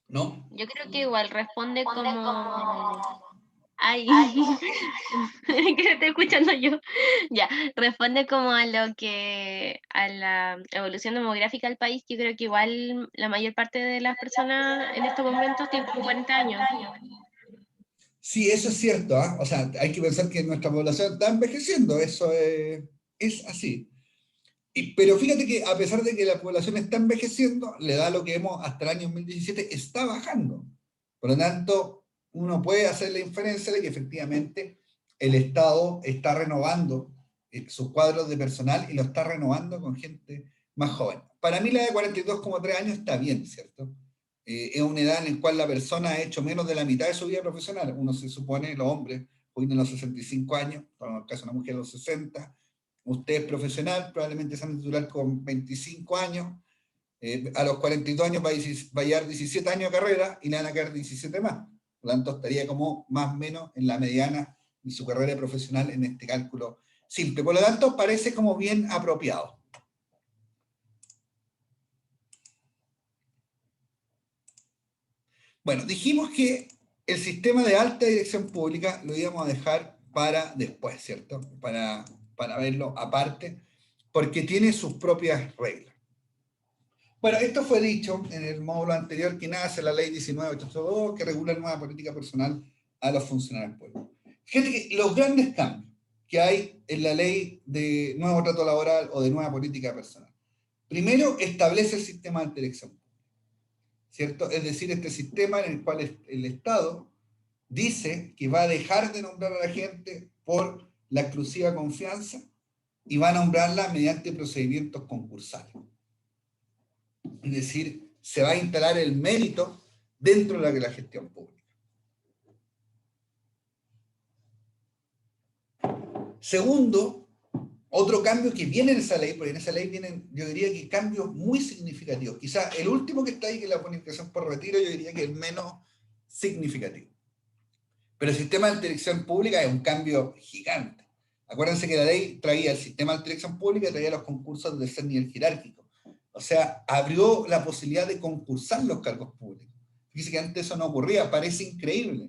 ¿No? Yo creo que igual responde como Ay, que lo estoy escuchando yo. Ya, responde como a lo que, a la evolución demográfica del país, que yo creo que igual la mayor parte de las personas en estos momentos tienen 40 años. Sí, eso es cierto, ¿ah? O sea, hay que pensar que nuestra población está envejeciendo, eso es así. Pero fíjate que a pesar de que la población está envejeciendo, la edad a lo que vemos hasta el año 2017 está bajando. Por lo tanto, uno puede hacer la inferencia de que efectivamente el Estado está renovando sus cuadros de personal y lo está renovando con gente más joven. Para mí la de 42,3 años está bien, ¿cierto? Es una edad en la cual la persona ha hecho menos de la mitad de su vida profesional. Uno se supone, los hombres, hoy en los 65 años, en el caso de una mujer a los 60, usted es profesional, probablemente se van a titular con 25 años, a los 42 años va a llevar 17 años de carrera y le van a quedar 17 más. Por lo tanto, estaría como más o menos en la mediana de su carrera profesional en este cálculo simple. Por lo tanto, parece como bien apropiado. Bueno, dijimos que el sistema de alta dirección pública lo íbamos a dejar para después, ¿cierto? Para verlo aparte, porque tiene sus propias reglas. Bueno, esto fue dicho en el módulo anterior que nace la ley 19.882 que regula la nueva política personal a los funcionarios públicos. Fíjate que los grandes cambios que hay en la ley de nuevo trato laboral o de nueva política personal. Primero, establece el sistema de elección, ¿cierto? Es decir, este sistema en el cual el Estado dice que va a dejar de nombrar a la gente por la exclusiva confianza y va a nombrarla mediante procedimientos concursales. Es decir, se va a instalar el mérito dentro de la gestión pública. Segundo, otro cambio que viene en esa ley, porque en esa ley vienen, yo diría que cambios muy significativos. Quizás el último que está ahí, que es la bonificación por retiro, yo diría que es el menos significativo. Pero el sistema de elección pública es un cambio gigante. Acuérdense que la ley traía el sistema de elección pública y traía los concursos de tercer nivel jerárquico. O sea, abrió la posibilidad de concursar los cargos públicos. Fíjense que antes eso no ocurría, parece increíble,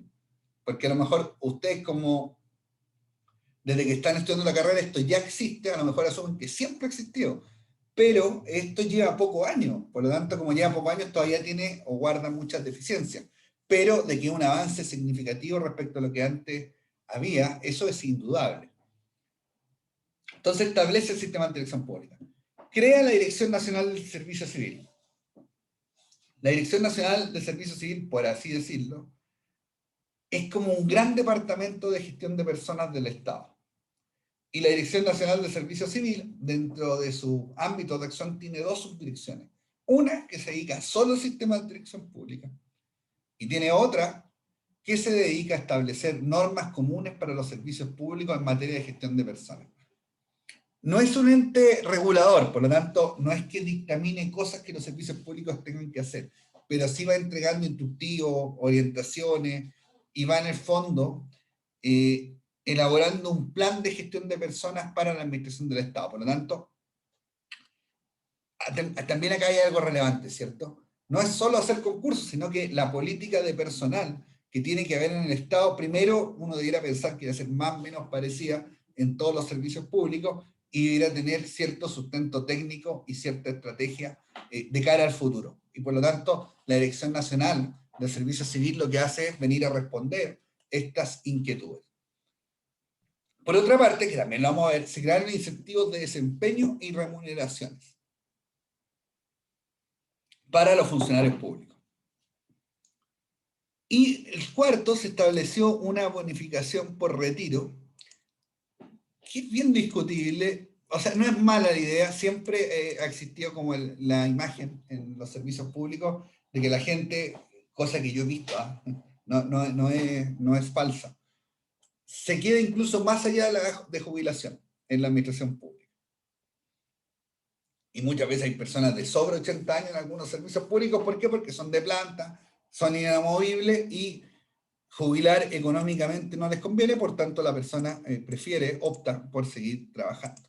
porque a lo mejor ustedes como, desde que están estudiando la carrera, esto ya existe, a lo mejor asumen que siempre existió, pero esto lleva pocos años, por lo tanto, como lleva pocos años, todavía tiene o guarda muchas deficiencias, pero de que un avance significativo respecto a lo que antes había, eso es indudable. Entonces establece el sistema de elección pública. Crea la Dirección Nacional del Servicio Civil. La Dirección Nacional del Servicio Civil, por así decirlo, es como un gran departamento de gestión de personas del Estado. Y la Dirección Nacional del Servicio Civil, dentro de su ámbito de acción, tiene dos subdirecciones. Una que se dedica solo al sistema de dirección pública y tiene otra que se dedica a establecer normas comunes para los servicios públicos en materia de gestión de personas. No es un ente regulador, por lo tanto, no es que dictamine cosas que los servicios públicos tengan que hacer, pero sí va entregando instructivos, orientaciones, y va en el fondo elaborando un plan de gestión de personas para la administración del Estado. Por lo tanto, también acá hay algo relevante, ¿cierto? No es solo hacer concursos, sino que la política de personal que tiene que haber en el Estado, primero uno debiera pensar que debe ser más o menos parecida en todos los servicios públicos, y debería tener cierto sustento técnico y cierta estrategia de cara al futuro. Y por lo tanto, la Dirección Nacional del Servicio Civil lo que hace es venir a responder estas inquietudes. Por otra parte, que también lo vamos a ver, se crearon incentivos de desempeño y remuneraciones para los funcionarios públicos. Y el cuarto, se estableció una bonificación por retiro, que es bien discutible. O sea, no es mala la idea, siempre ha existido como la imagen en los servicios públicos de que la gente, cosa que yo he visto, no es falsa, se queda incluso más allá de jubilación en la administración pública. Y muchas veces hay personas de sobre 80 años en algunos servicios públicos. ¿Por qué? Porque son de planta, son inamovibles y jubilar económicamente no les conviene, por tanto la persona opta por seguir trabajando.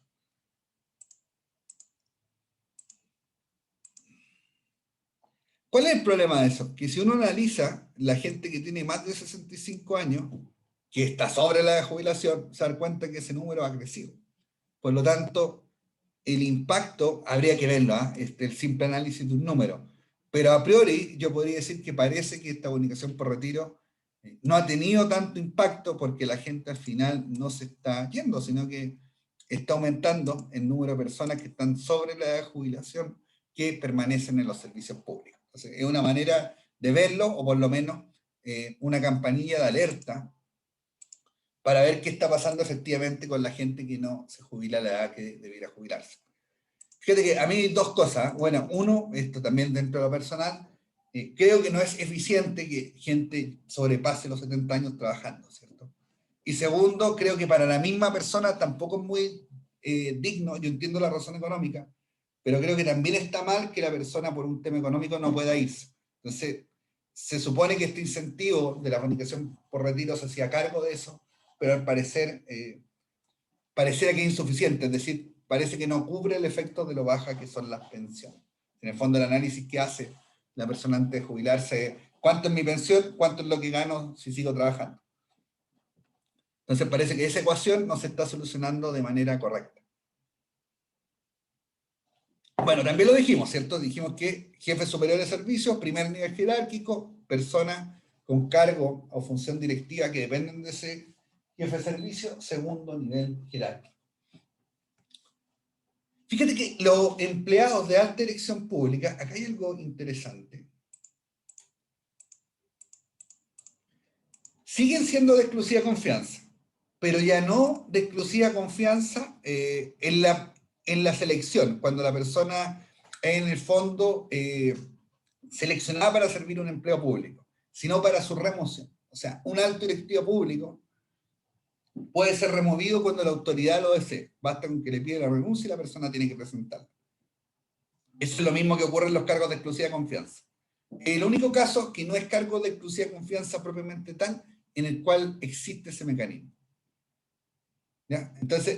¿Cuál es el problema de eso? Que si uno analiza la gente que tiene más de 65 años, que está sobre la de jubilación, se da cuenta que ese número ha crecido. Por lo tanto, el impacto habría que verlo, el simple análisis de un número. Pero a priori yo podría decir que parece que esta bonificación por retiro no ha tenido tanto impacto porque la gente al final no se está yendo, sino que está aumentando el número de personas que están sobre la edad de jubilación que permanecen en los servicios públicos. Entonces, es una manera de verlo, o por lo menos una campanilla de alerta para ver qué está pasando efectivamente con la gente que no se jubila a la edad que debiera jubilarse. Fíjate que a mí dos cosas. Bueno, uno, esto también dentro de lo personal, creo que no es eficiente que gente sobrepase los 70 años trabajando, ¿cierto? Y segundo, creo que para la misma persona tampoco es muy digno, yo entiendo la razón económica, pero creo que también está mal que la persona por un tema económico no pueda irse. Entonces, se supone que este incentivo de la bonificación por retiro se hacía cargo de eso, pero al parecer pareciera que es insuficiente, es decir, parece que no cubre el efecto de lo baja que son las pensiones. En el fondo, el análisis que hace la persona antes de jubilarse es cuánto es mi pensión, cuánto es lo que gano si sigo trabajando. Entonces parece que esa ecuación no se está solucionando de manera correcta. Bueno, también lo dijimos, ¿cierto? Dijimos que jefe superior de servicios, primer nivel jerárquico, personas con cargo o función directiva que dependen de ese jefe de servicio, segundo nivel jerárquico. Fíjate que los empleados de alta dirección pública, acá hay algo interesante. Siguen siendo de exclusiva confianza, pero ya no de exclusiva confianza en la selección, cuando la persona es en el fondo seleccionada para servir un empleo público, sino para su remoción. O sea, un alto directivo público puede ser removido cuando la autoridad lo desee. Basta con que le pida la renuncia y la persona tiene que presentarla. Eso es lo mismo que ocurre en los cargos de exclusiva confianza. El único caso que no es cargo de exclusiva confianza propiamente tal, en el cual existe ese mecanismo. ¿Ya? Entonces,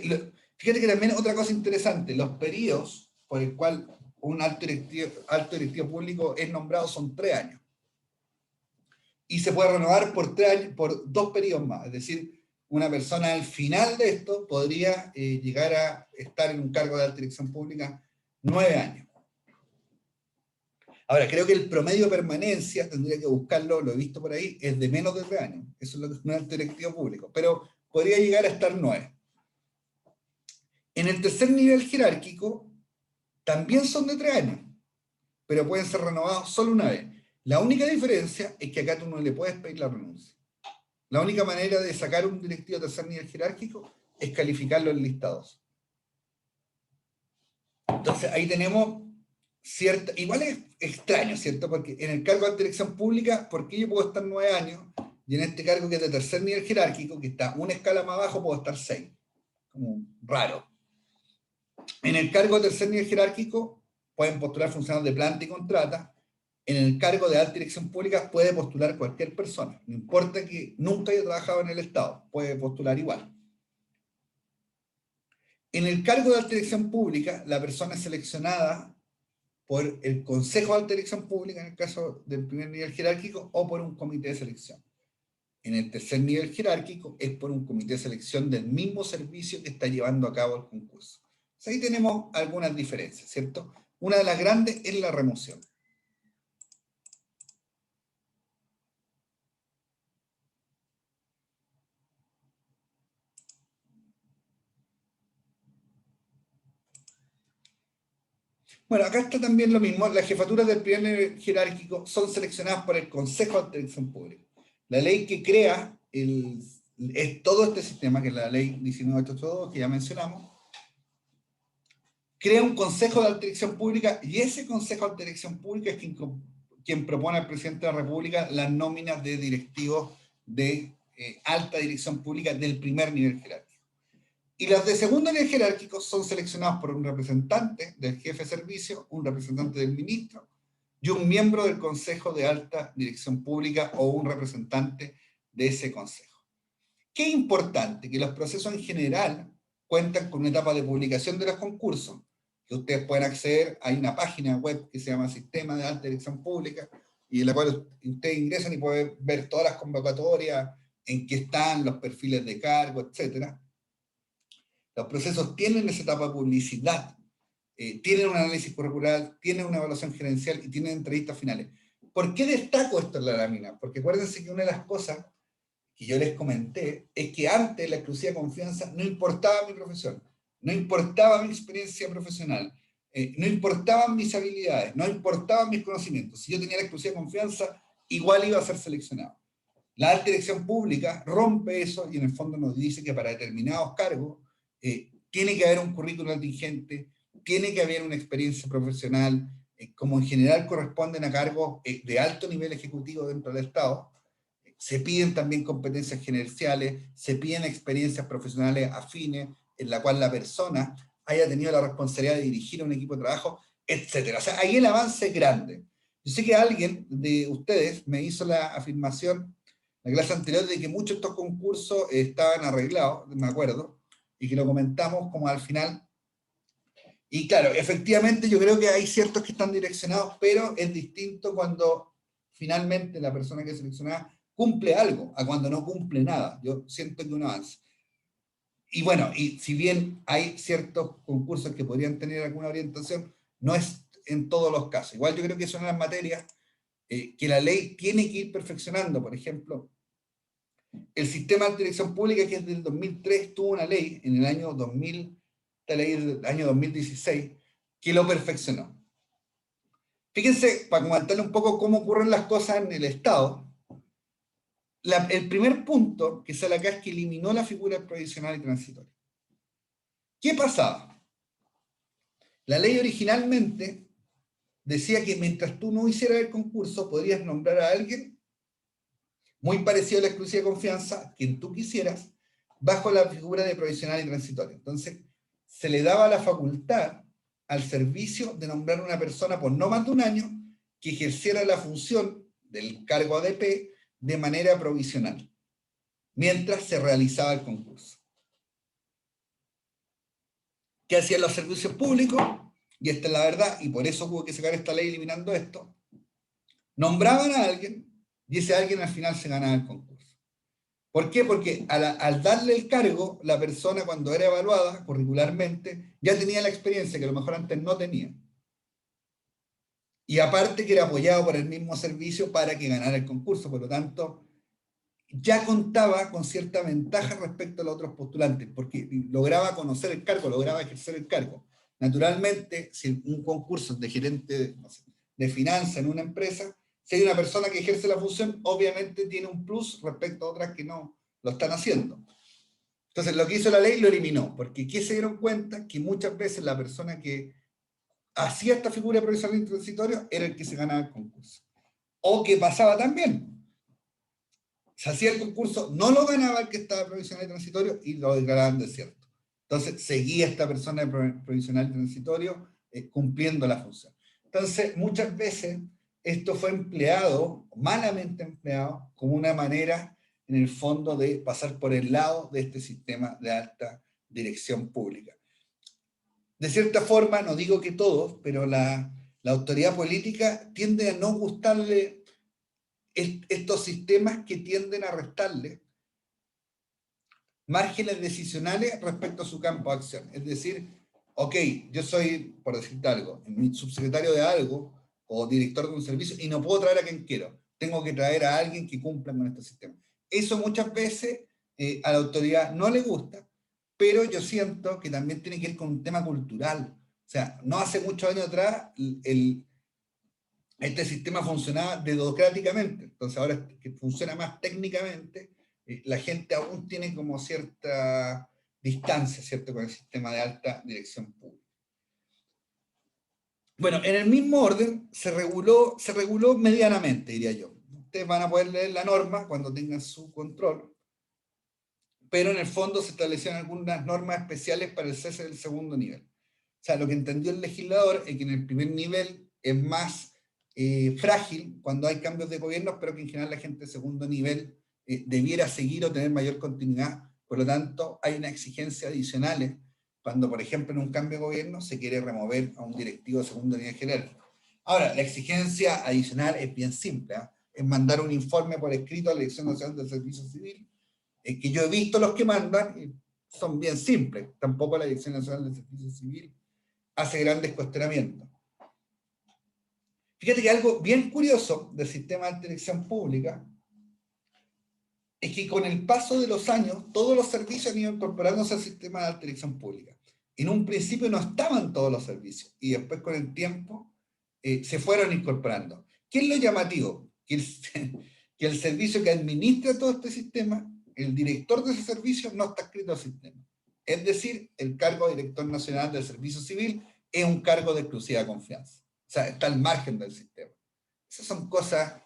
fíjate que también otra cosa interesante, los periodos por el cual un alto directivo público es nombrado son 3 años. Y se puede renovar por 3 años, por 2 periodos más. Es decir, una persona al final de esto podría llegar a estar en un cargo de alta dirección pública 9 años. Ahora, creo que el promedio de permanencia, tendría que buscarlo, lo he visto por ahí, es de menos de 3 años. Eso es lo que es un alto directivo público. Pero podría llegar a estar 9. En el tercer nivel jerárquico, también son de 3 años, pero pueden ser renovados solo una vez. La única diferencia es que acá tú no le puedes pedir la renuncia. La única manera de sacar un directivo de tercer nivel jerárquico es calificarlo en listados. Entonces ahí tenemos cierta, igual es extraño, ¿cierto? Porque en el cargo de dirección pública, ¿por qué yo puedo estar 9 años? Y en este cargo que es de tercer nivel jerárquico, que está una escala más abajo, puedo estar 6. Como raro. En el cargo de tercer nivel jerárquico pueden postular funcionarios de planta y contrata. En el cargo de alta dirección pública puede postular cualquier persona. No importa que nunca haya trabajado en el Estado, puede postular igual. En el cargo de alta dirección pública, la persona es seleccionada por el Consejo de Alta Dirección Pública, en el caso del primer nivel jerárquico, o por un comité de selección. En el tercer nivel jerárquico es por un comité de selección del mismo servicio que está llevando a cabo el concurso. Ahí tenemos algunas diferencias, ¿cierto? Una de las grandes es la remoción. Bueno, acá está también lo mismo. Las jefaturas del primer nivel jerárquico son seleccionadas por el Consejo de Dirección Pública. La ley que crea es todo este sistema, que es la ley 1982, que ya mencionamos, crea un Consejo de Alta Dirección Pública, y ese Consejo de Alta Dirección Pública es quien propone al presidente de la República las nóminas de directivos de alta dirección pública del primer nivel jerárquico. Y las de segundo nivel jerárquico son seleccionados por un representante del jefe de servicio, un representante del ministro y un miembro del Consejo de Alta Dirección Pública o un representante de ese consejo. ¿Qué es importante? Que los procesos en general cuentan con una etapa de publicación de los concursos, que ustedes pueden acceder. Hay una página web que se llama Sistema de Alta Dirección Pública, y en la cual ustedes ingresan y pueden ver todas las convocatorias, en qué están los perfiles de cargo, etc. Los procesos tienen esa etapa de publicidad, tienen un análisis curricular, tienen una evaluación gerencial y tienen entrevistas finales. ¿Por qué destaco esto en la lámina? Porque acuérdense que una de las cosas que yo les comenté es que antes la exclusiva confianza no importaba mi profesión, no importaba mi experiencia profesional, no importaban mis habilidades, no importaban mis conocimientos. Si yo tenía la exclusiva confianza, igual iba a ser seleccionado. La alta dirección pública rompe eso y en el fondo nos dice que para determinados cargos tiene que haber un currículum atingente, tiene que haber una experiencia profesional, como en general corresponden a cargos de alto nivel ejecutivo dentro del Estado. Se piden también competencias gerenciales, se piden experiencias profesionales afines, en la cual la persona haya tenido la responsabilidad de dirigir un equipo de trabajo, etc. O sea, ahí el avance es grande. Yo sé que alguien de ustedes me hizo la afirmación en la clase anterior de que muchos de estos concursos estaban arreglados, me acuerdo, y que lo comentamos como al final. Y claro, efectivamente yo creo que hay ciertos que están direccionados, pero es distinto cuando finalmente la persona que es seleccionada cumple algo, a cuando no cumple nada. Yo siento que uno avanza. Y bueno, y si bien hay ciertos concursos que podrían tener alguna orientación, no es en todos los casos. Igual yo creo que son las materias que la ley tiene que ir perfeccionando. Por ejemplo, el sistema de dirección pública, que es del 2003, tuvo una ley en el año 2000, esta ley del año 2016, que lo perfeccionó. Fíjense, para comentarle un poco cómo ocurren las cosas en el Estado, el primer punto que sale acá es que eliminó la figura provisional y transitoria. ¿Qué pasaba? La ley originalmente decía que mientras tú no hicieras el concurso, podrías nombrar a alguien muy parecido a la exclusiva de confianza, quien tú quisieras, bajo la figura de provisional y transitoria. Entonces, se le daba la facultad al servicio de nombrar una persona por no más de un año que ejerciera la función del cargo ADP de manera provisional, mientras se realizaba el concurso. ¿Qué hacían los servicios públicos? Y esta es la verdad, y por eso hubo que sacar esta ley eliminando esto. Nombraban a alguien, y ese alguien al final se ganaba el concurso. ¿Por qué? Porque al darle el cargo, la persona cuando era evaluada curricularmente ya tenía la experiencia que a lo mejor antes no tenía. Y aparte que era apoyado por el mismo servicio para que ganara el concurso, por lo tanto, ya contaba con cierta ventaja respecto a los otros postulantes, porque lograba conocer el cargo, lograba ejercer el cargo. Naturalmente, si un concurso de gerente de finanzas en una empresa, si hay una persona que ejerce la función, obviamente tiene un plus respecto a otras que no lo están haciendo. Entonces, lo que hizo la ley lo eliminó, porque ¿qué se dieron cuenta? Que muchas veces la persona que hacía esta figura profesional transitoria era el que se ganaba el concurso. O que pasaba también. Se hacía el concurso, no lo ganaba el que estaba provisional y transitorio y lo declaraban desierto. Entonces, seguía esta persona de provisional y transitorio cumpliendo la función. Entonces, muchas veces esto fue empleado, malamente empleado, como una manera, en el fondo, de pasar por el lado de este sistema de alta dirección pública. De cierta forma, no digo que todos, pero la autoridad política tiende a no gustarle estos sistemas que tienden a restarle márgenes decisionales respecto a su campo de acción. Es decir, ok, yo soy, por decirte algo, subsecretario de algo o director de un servicio y no puedo traer a quien quiero. Tengo que traer a alguien que cumpla con este sistema. Eso muchas veces a la autoridad no le gusta, pero yo siento que también tiene que ver con un tema cultural. O sea, no hace muchos años atrás este sistema funcionaba dedocráticamente, entonces ahora que funciona más técnicamente, la gente aún tiene como cierta distancia, ¿cierto?, con el sistema de alta dirección pública. Bueno, en el mismo orden se reguló medianamente, diría yo. Ustedes van a poder leer la norma cuando tengan su control, pero en el fondo se establecieron algunas normas especiales para el cese del segundo nivel. O sea, lo que entendió el legislador es que en el primer nivel es más frágil cuando hay cambios de gobierno, pero que en general la gente de segundo nivel debiera seguir o tener mayor continuidad. Por lo tanto, hay unas exigencias adicionales cuando, por ejemplo, en un cambio de gobierno se quiere remover a un directivo de segundo nivel general. Ahora, la exigencia adicional es bien simple, ¿eh? Es mandar un informe por escrito a la Dirección Nacional del Servicio Civil que yo he visto los que mandan, y son bien simples. Tampoco la Dirección Nacional del Servicio Civil hace grandes cuestionamientos. Fíjate que algo bien curioso del sistema de alta dirección pública es que con el paso de los años, todos los servicios han ido incorporándose al sistema de alta dirección pública. En un principio no estaban todos los servicios, y después con el tiempo se fueron incorporando. ¿Qué es lo llamativo? Que el servicio que administra todo este sistema, el director de ese servicio, no está adscrito al sistema. Es decir, el cargo de director nacional del servicio civil es un cargo de exclusiva confianza. O sea, está al margen del sistema. Esas son cosas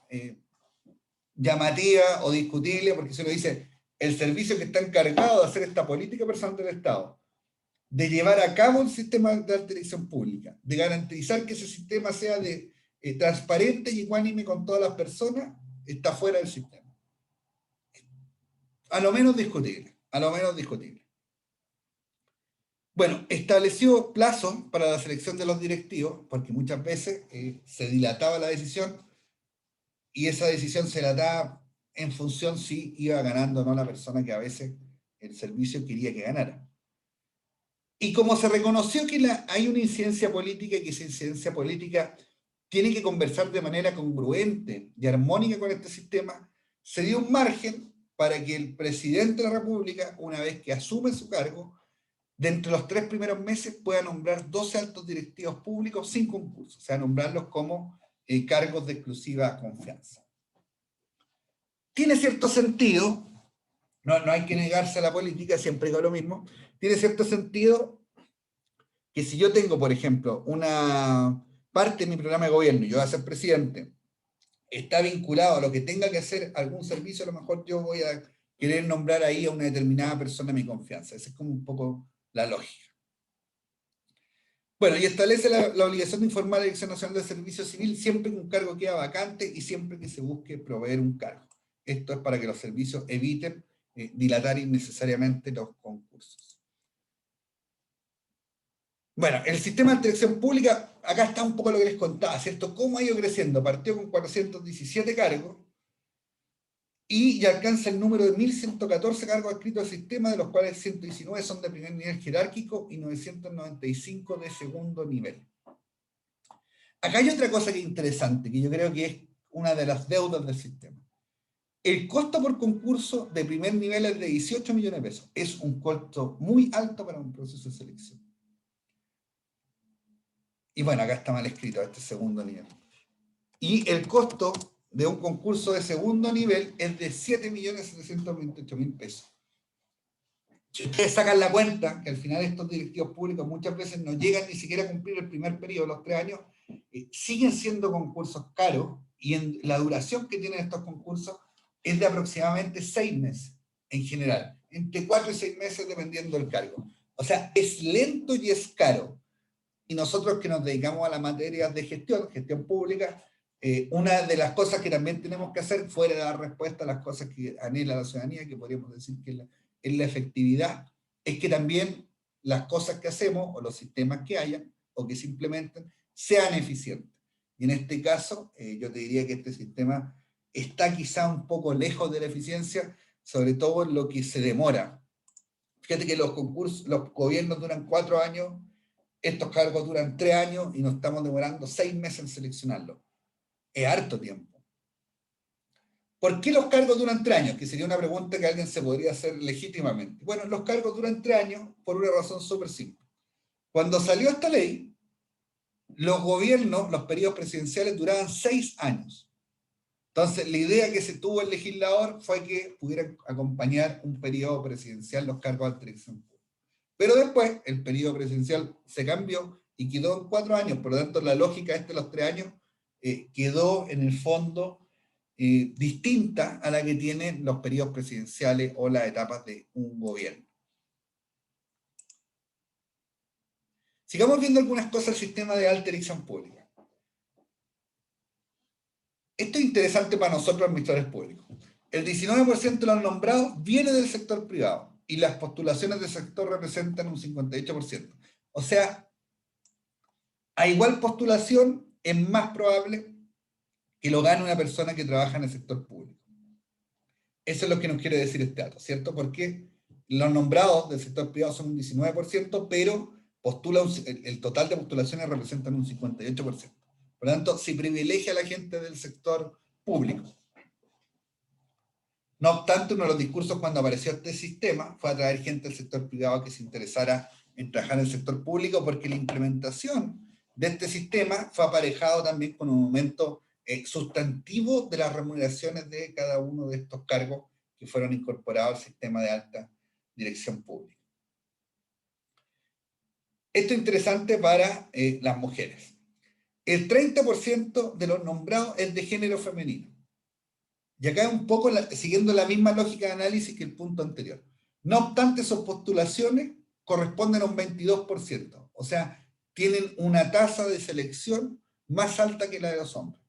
llamativas o discutibles, porque se lo dice, el servicio que está encargado de hacer esta política personal del Estado, de llevar a cabo un sistema de alta dirección pública, de garantizar que ese sistema sea transparente y ecuánime con todas las personas, está fuera del sistema. A lo menos discutible, a lo menos discutible. Bueno, estableció plazos para la selección de los directivos, porque muchas veces se dilataba la decisión, y esa decisión se dilataba en función si iba ganando o no la persona que a veces el servicio quería que ganara. Y como se reconoció que hay una incidencia política y que esa incidencia política tiene que conversar de manera congruente y armónica con este sistema, se dio un margen para que el presidente de la República, una vez que asume su cargo, de entre los 3 primeros meses pueda nombrar 12 altos directivos públicos sin concurso, o sea, nombrarlos como cargos de exclusiva confianza. Tiene cierto sentido, no hay que negarse a la política, siempre digo lo mismo, tiene cierto sentido que si yo tengo, por ejemplo, una parte de mi programa de gobierno, y yo voy a ser presidente, está vinculado a lo que tenga que hacer algún servicio, a lo mejor yo voy a querer nombrar ahí a una determinada persona de mi confianza. Esa es como un poco la lógica. Bueno, y establece la obligación de informar a la Dirección Nacional del Servicio Civil siempre que un cargo queda vacante y siempre que se busque proveer un cargo. Esto es para que los servicios eviten dilatar innecesariamente los concursos. Bueno, el sistema de dirección pública, acá está un poco lo que les contaba, ¿cierto? ¿Cómo ha ido creciendo? Partió con 417 cargos y ya alcanza el número de 1.114 cargos adscritos al sistema, de los cuales 119 son de primer nivel jerárquico y 995 de segundo nivel. Acá hay otra cosa que es interesante, que yo creo que es una de las deudas del sistema. El costo por concurso de primer nivel es de 18 millones de pesos. Es un costo muy alto para un proceso de selección. Y bueno, acá está mal escrito, este segundo nivel. Y el costo de un concurso de segundo nivel es de 7.728.000 pesos. Si ustedes sacan la cuenta, que al final estos directivos públicos muchas veces no llegan ni siquiera a cumplir el primer periodo, los 3 años, siguen siendo concursos caros, y en la duración que tienen estos concursos es de aproximadamente 6 meses, en general, entre 4 y 6 meses dependiendo del cargo. O sea, es lento y es caro. Y nosotros que nos dedicamos a la materia de gestión pública, una de las cosas que también tenemos que hacer, fuera de dar respuesta a las cosas que anhela la ciudadanía, que podríamos decir que es la efectividad, es que también las cosas que hacemos, o los sistemas que hayan, o que se implementen, sean eficientes. Y en este caso, yo te diría que este sistema está quizá un poco lejos de la eficiencia, sobre todo en lo que se demora. Fíjate que los gobiernos duran 4 años, estos cargos duran 3 años y nos estamos demorando 6 meses en seleccionarlos. Es harto tiempo. ¿Por qué los cargos duran 3 años? Que sería una pregunta que alguien se podría hacer legítimamente. Bueno, los cargos duran 3 años por una razón súper simple. Cuando salió esta ley, los gobiernos, los periodos presidenciales duraban 6 años. Entonces, la idea que se tuvo el legislador fue que pudiera acompañar un periodo presidencial los cargos de alta dirección pública. Pero después, el periodo presidencial se cambió y quedó en 4 años. Por lo tanto, la lógica de los 3 años quedó en el fondo distinta a la que tienen los periodos presidenciales o las etapas de un gobierno. Sigamos viendo algunas cosas del sistema de alta dirección pública. Esto es interesante para nosotros, administradores públicos. El 19% de los nombrados viene del sector privado y las postulaciones del sector representan un 58%. O sea, a igual postulación es más probable que lo gane una persona que trabaja en el sector público. Eso es lo que nos quiere decir este dato, ¿cierto? Porque los nombrados del sector privado son un 19%, pero el total de postulaciones representan un 58%. Por lo tanto, se privilegia a la gente del sector público. No obstante, uno de los discursos cuando apareció este sistema fue atraer gente del sector privado que se interesara en trabajar en el sector público, porque la implementación de este sistema fue aparejado también con un aumento sustantivo de las remuneraciones de cada uno de estos cargos que fueron incorporados al sistema de alta dirección pública. Esto es interesante para las mujeres. El 30% de los nombrados es de género femenino. Y acá es un poco siguiendo la misma lógica de análisis que el punto anterior. No obstante, sus postulaciones corresponden a un 22%. O sea, tienen una tasa de selección más alta que la de los hombres.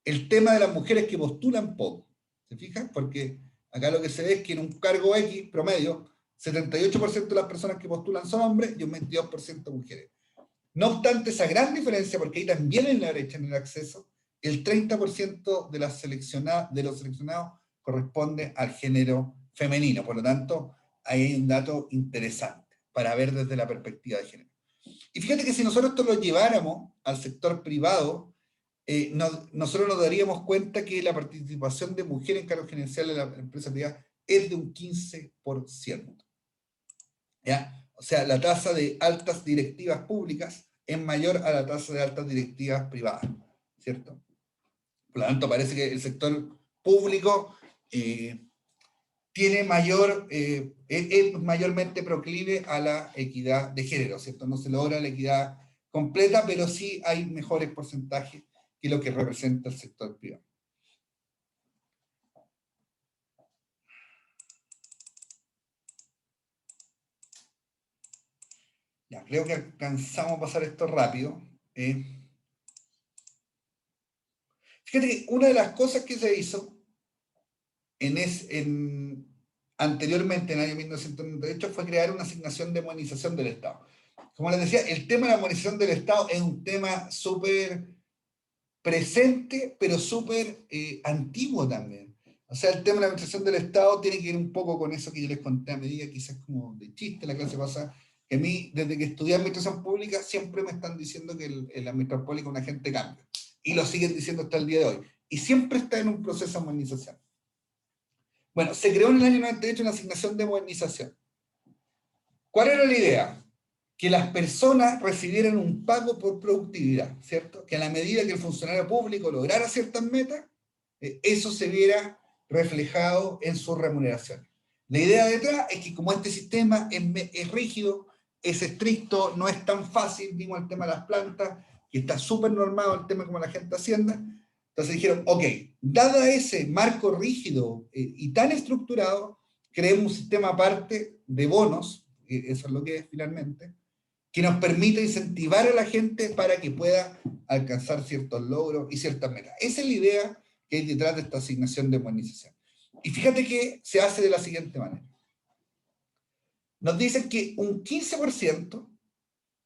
El tema de las mujeres que postulan poco. ¿Se fijan? Porque acá lo que se ve es que en un cargo X promedio, 78% de las personas que postulan son hombres y un 22% mujeres. No obstante esa gran diferencia, porque ahí también hay la brecha en el acceso, el 30% de los seleccionados corresponde al género femenino. Por lo tanto, ahí hay un dato interesante para ver desde la perspectiva de género. Y fíjate que si nosotros esto lo lleváramos al sector privado, nosotros nos daríamos cuenta que la participación de mujeres en cargos gerenciales de la empresa privada es de un 15%. ¿Ya? O sea, la tasa de altas directivas públicas es mayor a la tasa de altas directivas privadas, ¿cierto? Por lo tanto, parece que el sector público tiene es mayormente proclive a la equidad de género, ¿cierto? No se logra la equidad completa, pero sí hay mejores porcentajes que lo que representa el sector privado. Ya, creo que alcanzamos a pasar esto rápido. Fíjate que una de las cosas que se hizo anteriormente, en el año 1998, fue crear una asignación de modernización del Estado. Como les decía, el tema de la modernización del Estado es un tema súper presente, pero súper antiguo también. O sea, el tema de la administración del Estado tiene que ir un poco con eso que yo les conté a medida, quizás como de chiste la clase pasada, que a mí, desde que estudié administración pública, siempre me están diciendo que el administrador público es un agente de cambio. Y lo siguen diciendo hasta el día de hoy. Y siempre está en un proceso de modernización. Bueno, se creó en el año 98 una asignación de modernización. ¿Cuál era la idea? Que las personas recibieran un pago por productividad, ¿cierto? Que a la medida que el funcionario público lograra ciertas metas, eso se viera reflejado en sus remuneraciones. La idea detrás es que como este sistema es rígido, es estricto, no es tan fácil, vimos el tema de las plantas, que está súper normado el tema como la gente hacienda. Entonces dijeron, ok, dado ese marco rígido y tan estructurado, creemos un sistema aparte de bonos, eso es lo que es finalmente, que nos permita incentivar a la gente para que pueda alcanzar ciertos logros y ciertas metas. Esa es la idea que hay detrás de esta asignación de modernización. Y fíjate que se hace de la siguiente manera. Nos dicen que un 15%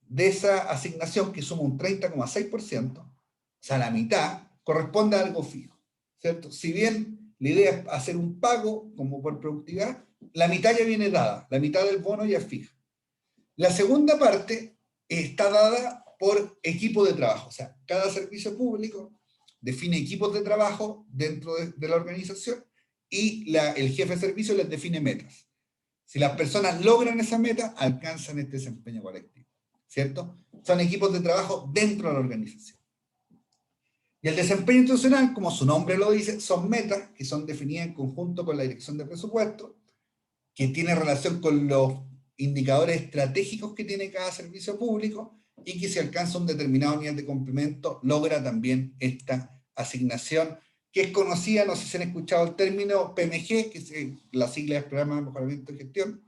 de esa asignación, que suma un 30,6%, o sea, la mitad, corresponde a algo fijo, ¿cierto? Si bien la idea es hacer un pago como por productividad, la mitad ya viene dada, la mitad del bono ya es fija. La segunda parte está dada por equipo de trabajo, o sea, cada servicio público define equipos de trabajo dentro de la organización y el jefe de servicio les define metas. Si las personas logran esa meta, alcanzan este desempeño colectivo, ¿cierto? Son equipos de trabajo dentro de la organización. Y el desempeño institucional, como su nombre lo dice, son metas que son definidas en conjunto con la dirección de presupuesto, que tiene relación con los indicadores estratégicos que tiene cada servicio público y que si alcanza un determinado nivel de cumplimiento, logra también esta asignación, que es conocida, no sé si han escuchado el término PMG, que es la sigla del Programa de Mejoramiento de Gestión,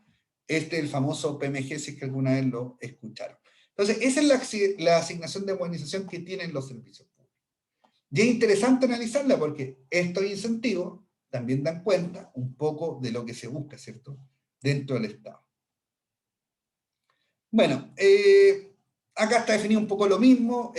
el famoso PMG, si es que alguna vez lo escucharon. Entonces, esa es la asignación de modernización que tienen los servicios públicos. Y es interesante analizarla porque estos incentivos también dan cuenta un poco de lo que se busca, ¿cierto?, dentro del Estado. Bueno, acá está definido un poco lo mismo.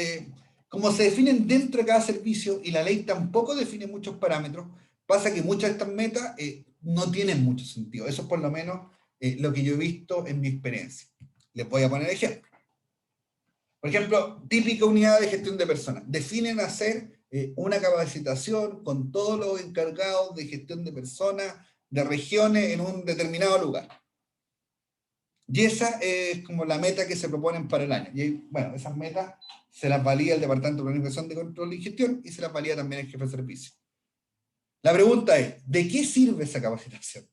Como se definen dentro de cada servicio, y la ley tampoco define muchos parámetros, Pasa que muchas de estas metas no tienen mucho sentido. Eso es por lo menos lo que yo he visto en mi experiencia. Les voy a poner ejemplo. Por ejemplo, típica unidad de gestión de personas. Definen hacer una capacitación con todos los encargados de gestión de personas de regiones en un determinado lugar. Y esa es como la meta que se proponen para el año. Y bueno, esas metas se las valida el Departamento de Planificación de Control y Gestión y se las valida también el jefe de servicio. La pregunta es, ¿de qué sirve esa capacitación?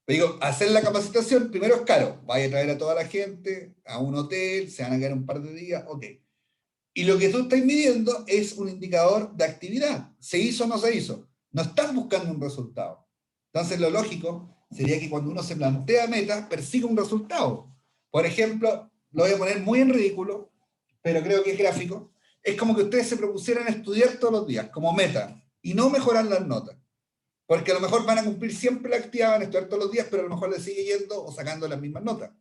Digo, hacer la capacitación primero es caro. Vaya a traer a toda la gente a un hotel, se van a quedar un par de días, ok. Y lo que tú estás midiendo es un indicador de actividad. ¿Se hizo o no se hizo? No estás buscando un resultado. Entonces lo lógico sería que cuando uno se plantea metas, persiga un resultado. Por ejemplo, lo voy a poner muy en ridículo, pero creo que es gráfico. Es como que ustedes se propusieran estudiar todos los días, como meta, y no mejorar las notas. Porque a lo mejor van a cumplir siempre la actividad, van a estudiar todos los días, pero a lo mejor les sigue yendo o sacando las mismas notas.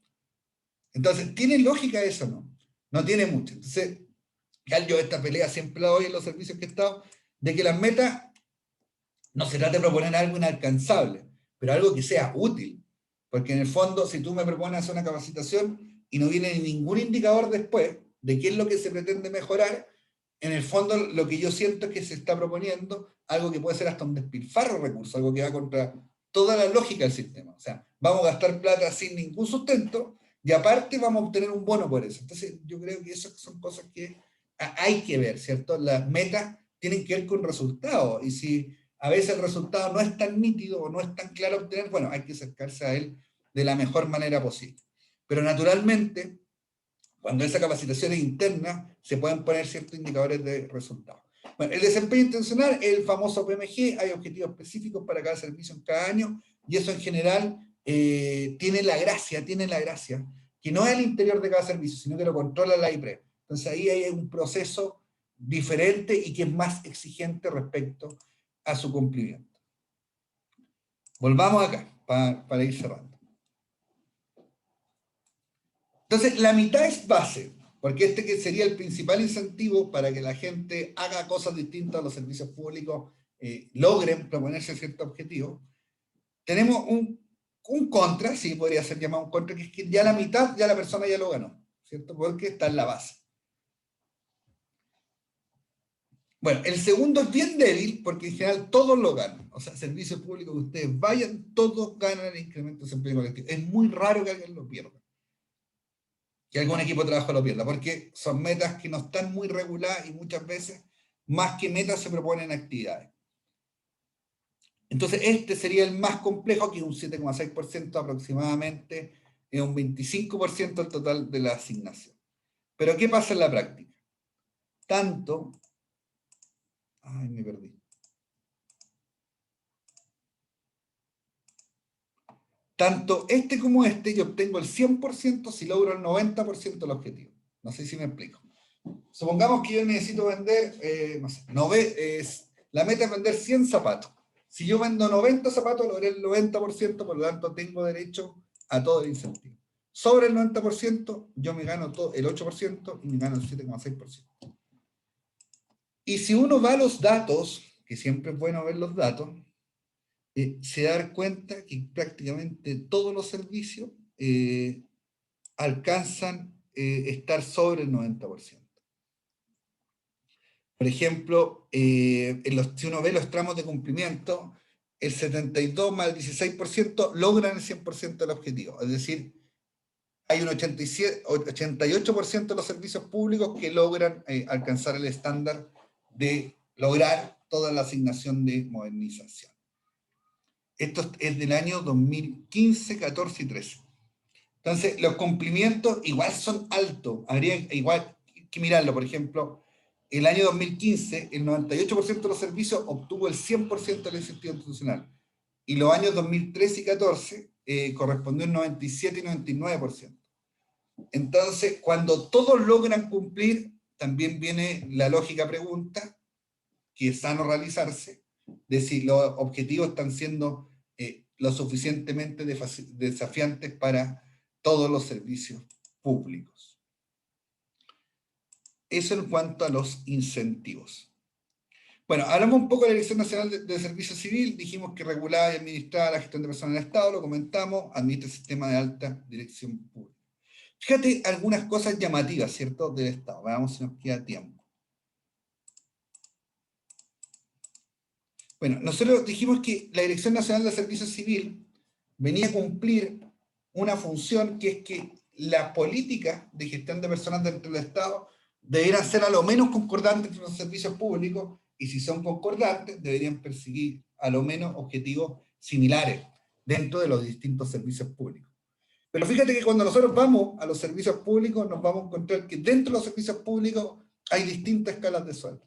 Entonces, ¿tiene lógica eso o no? No tiene mucho. Entonces, yo esta pelea siempre la doy en los servicios que he estado, de que las metas no se trata de proponer algo inalcanzable, pero algo que sea útil. Porque en el fondo, si tú me propones hacer una capacitación y no viene ningún indicador después de qué es lo que se pretende mejorar, en el fondo lo que yo siento es que se está proponiendo algo que puede ser hasta un despilfarro de recursos, algo que va contra toda la lógica del sistema. O sea, vamos a gastar plata sin ningún sustento y aparte vamos a obtener un bono por eso. Entonces, yo creo que esas son cosas que hay que ver, ¿cierto? Las metas tienen que ver con resultados y si a veces el resultado no es tan nítido o no es tan claro obtener, bueno, hay que acercarse a él de la mejor manera posible. Pero naturalmente, cuando esa capacitación es interna, se pueden poner ciertos indicadores de resultados. Bueno, el desempeño intencional es el famoso PMG, hay objetivos específicos para cada servicio en cada año, y eso en general tiene la gracia, que no es el interior de cada servicio, sino que lo controla la IPRE. Entonces ahí hay un proceso diferente y que es más exigente respecto a su cumplimiento. Volvamos acá, para ir cerrando. Entonces, la mitad es base, porque este que sería el principal incentivo para que la gente haga cosas distintas a los servicios públicos, logren proponerse ciertos objetivos. Tenemos un contra, sí, podría ser llamado un contra, que es que ya la mitad, ya la persona ya lo ganó, ¿cierto? Porque está en la base. Bueno, el segundo es bien débil, porque en general todos lo ganan. O sea, servicios públicos que ustedes vayan, todos ganan el incremento de desempeño colectivo. Es muy raro que alguien lo pierda. Que algún equipo de trabajo lo pierda, porque son metas que no están muy reguladas y muchas veces, más que metas, se proponen actividades. Entonces, este sería el más complejo, que es un 7,6% aproximadamente, es un 25% del total de la asignación. Pero, ¿qué pasa en la práctica? Me perdí. Tanto este como este, yo obtengo el 100% si logro el 90% del objetivo. No sé si me explico. Supongamos que yo necesito vender, no sé, la meta es vender 100 zapatos. Si yo vendo 90 zapatos, logré el 90%, por lo tanto tengo derecho a todo el incentivo. Sobre el 90%, yo me gano todo, el 8% y me gano el 7,6%. Y si uno va a los datos, que siempre es bueno ver los datos, se da cuenta que prácticamente todos los servicios alcanzan estar sobre el 90%. Por ejemplo, si uno ve los tramos de cumplimiento, el 72 más el 16% logran el 100% del objetivo. Es decir, hay un 88% de los servicios públicos que logran alcanzar el estándar de lograr toda la asignación de modernización. Esto es del año 2015, 14 y 13. Entonces, los cumplimientos igual son altos. Habría igual que mirarlo. Por ejemplo, el año 2015, el 98% de los servicios obtuvo el 100% del incentivo institucional. Y los años 2013 y 14 correspondió el 97 y 99%. Entonces, cuando todos logran cumplir, también viene la lógica pregunta, que es sano realizarse, de si los objetivos están siendo lo suficientemente desafiantes para todos los servicios públicos. Eso en cuanto a los incentivos. Bueno, hablamos un poco de la Dirección Nacional de Servicio Civil, dijimos que regulaba y administraba la gestión de personas del Estado, lo comentamos, administra el sistema de alta dirección pública. Fíjate algunas cosas llamativas, ¿cierto?, del Estado. Veamos si nos queda tiempo. Bueno, nosotros dijimos que la Dirección Nacional de Servicio Civil venía a cumplir una función que es que las políticas de gestión de personas dentro del Estado debieran ser a lo menos concordantes entre los servicios públicos, y si son concordantes, deberían perseguir a lo menos objetivos similares dentro de los distintos servicios públicos. Pero fíjate que cuando nosotros vamos a los servicios públicos, nos vamos a encontrar que dentro de los servicios públicos hay distintas escalas de sueldo.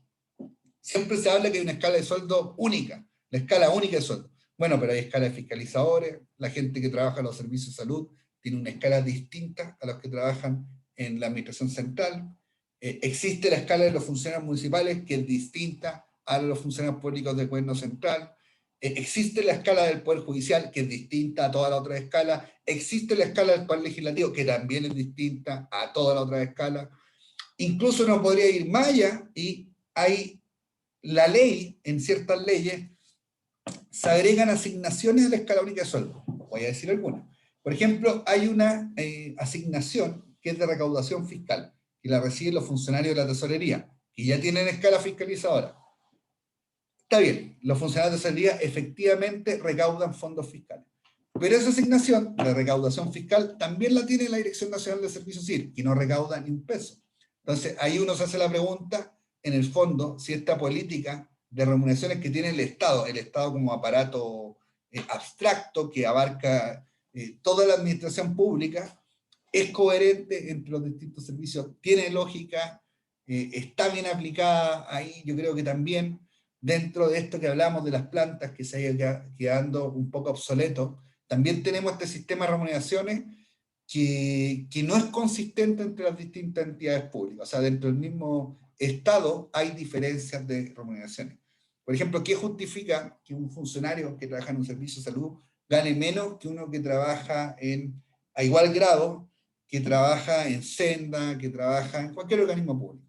Siempre se habla que hay una escala de sueldo única, la escala única de sueldo. Bueno, pero hay escala de fiscalizadores, la gente que trabaja en los servicios de salud tiene una escala distinta a los que trabajan en la administración central. Existe la escala de los funcionarios municipales, que es distinta a los funcionarios públicos del gobierno central. Existe la escala del Poder Judicial, que es distinta a toda la otra escala. Existe la escala del Poder Legislativo, que también es distinta a toda la otra escala. Incluso no podría ir más allá, y hay la ley, en ciertas leyes, se agregan asignaciones a la escala única de sueldo. Voy a decir algunas. Por ejemplo, hay una asignación que es de recaudación fiscal, que la reciben los funcionarios de la tesorería, que ya tienen escala fiscalizadora. Está bien, los funcionarios de tesorería efectivamente recaudan fondos fiscales. Pero esa asignación de recaudación fiscal también la tiene la Dirección Nacional de Servicio Civil, que no recauda ni un peso. Entonces, ahí uno se hace la pregunta, en el fondo, si esta política de remuneraciones que tiene el Estado como aparato abstracto que abarca toda la administración pública, es coherente entre los distintos servicios, tiene lógica, está bien aplicada. Ahí yo creo que también, dentro de esto que hablamos de las plantas, que se ha ido quedando un poco obsoleto, también tenemos este sistema de remuneraciones que no es consistente entre las distintas entidades públicas. O sea, dentro del mismo Estado hay diferencias de remuneraciones. Por ejemplo, ¿qué justifica que un funcionario que trabaja en un servicio de salud gane menos que uno que trabaja a igual grado, que trabaja en Senda, que trabaja en cualquier organismo público?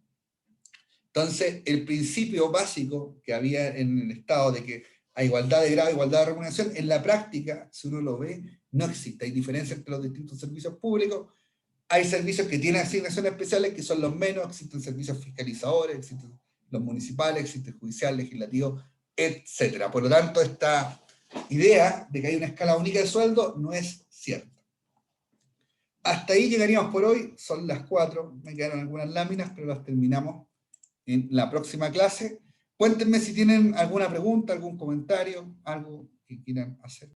Entonces, el principio básico que había en el Estado de que a igualdad de grado, igualdad de remuneración, en la práctica, si uno lo ve, no existe. Hay diferencias entre los distintos servicios públicos. Hay servicios que tienen asignaciones especiales, que son los menos. Existen servicios fiscalizadores, existen los municipales, existen judicial, legislativo, etc. Por lo tanto, esta idea de que hay una escala única de sueldo no es cierta. Hasta ahí llegaríamos por hoy. Son las 4. Me quedaron algunas láminas, pero las terminamos en la próxima clase. Cuéntenme si tienen alguna pregunta, algún comentario, algo que quieran hacer.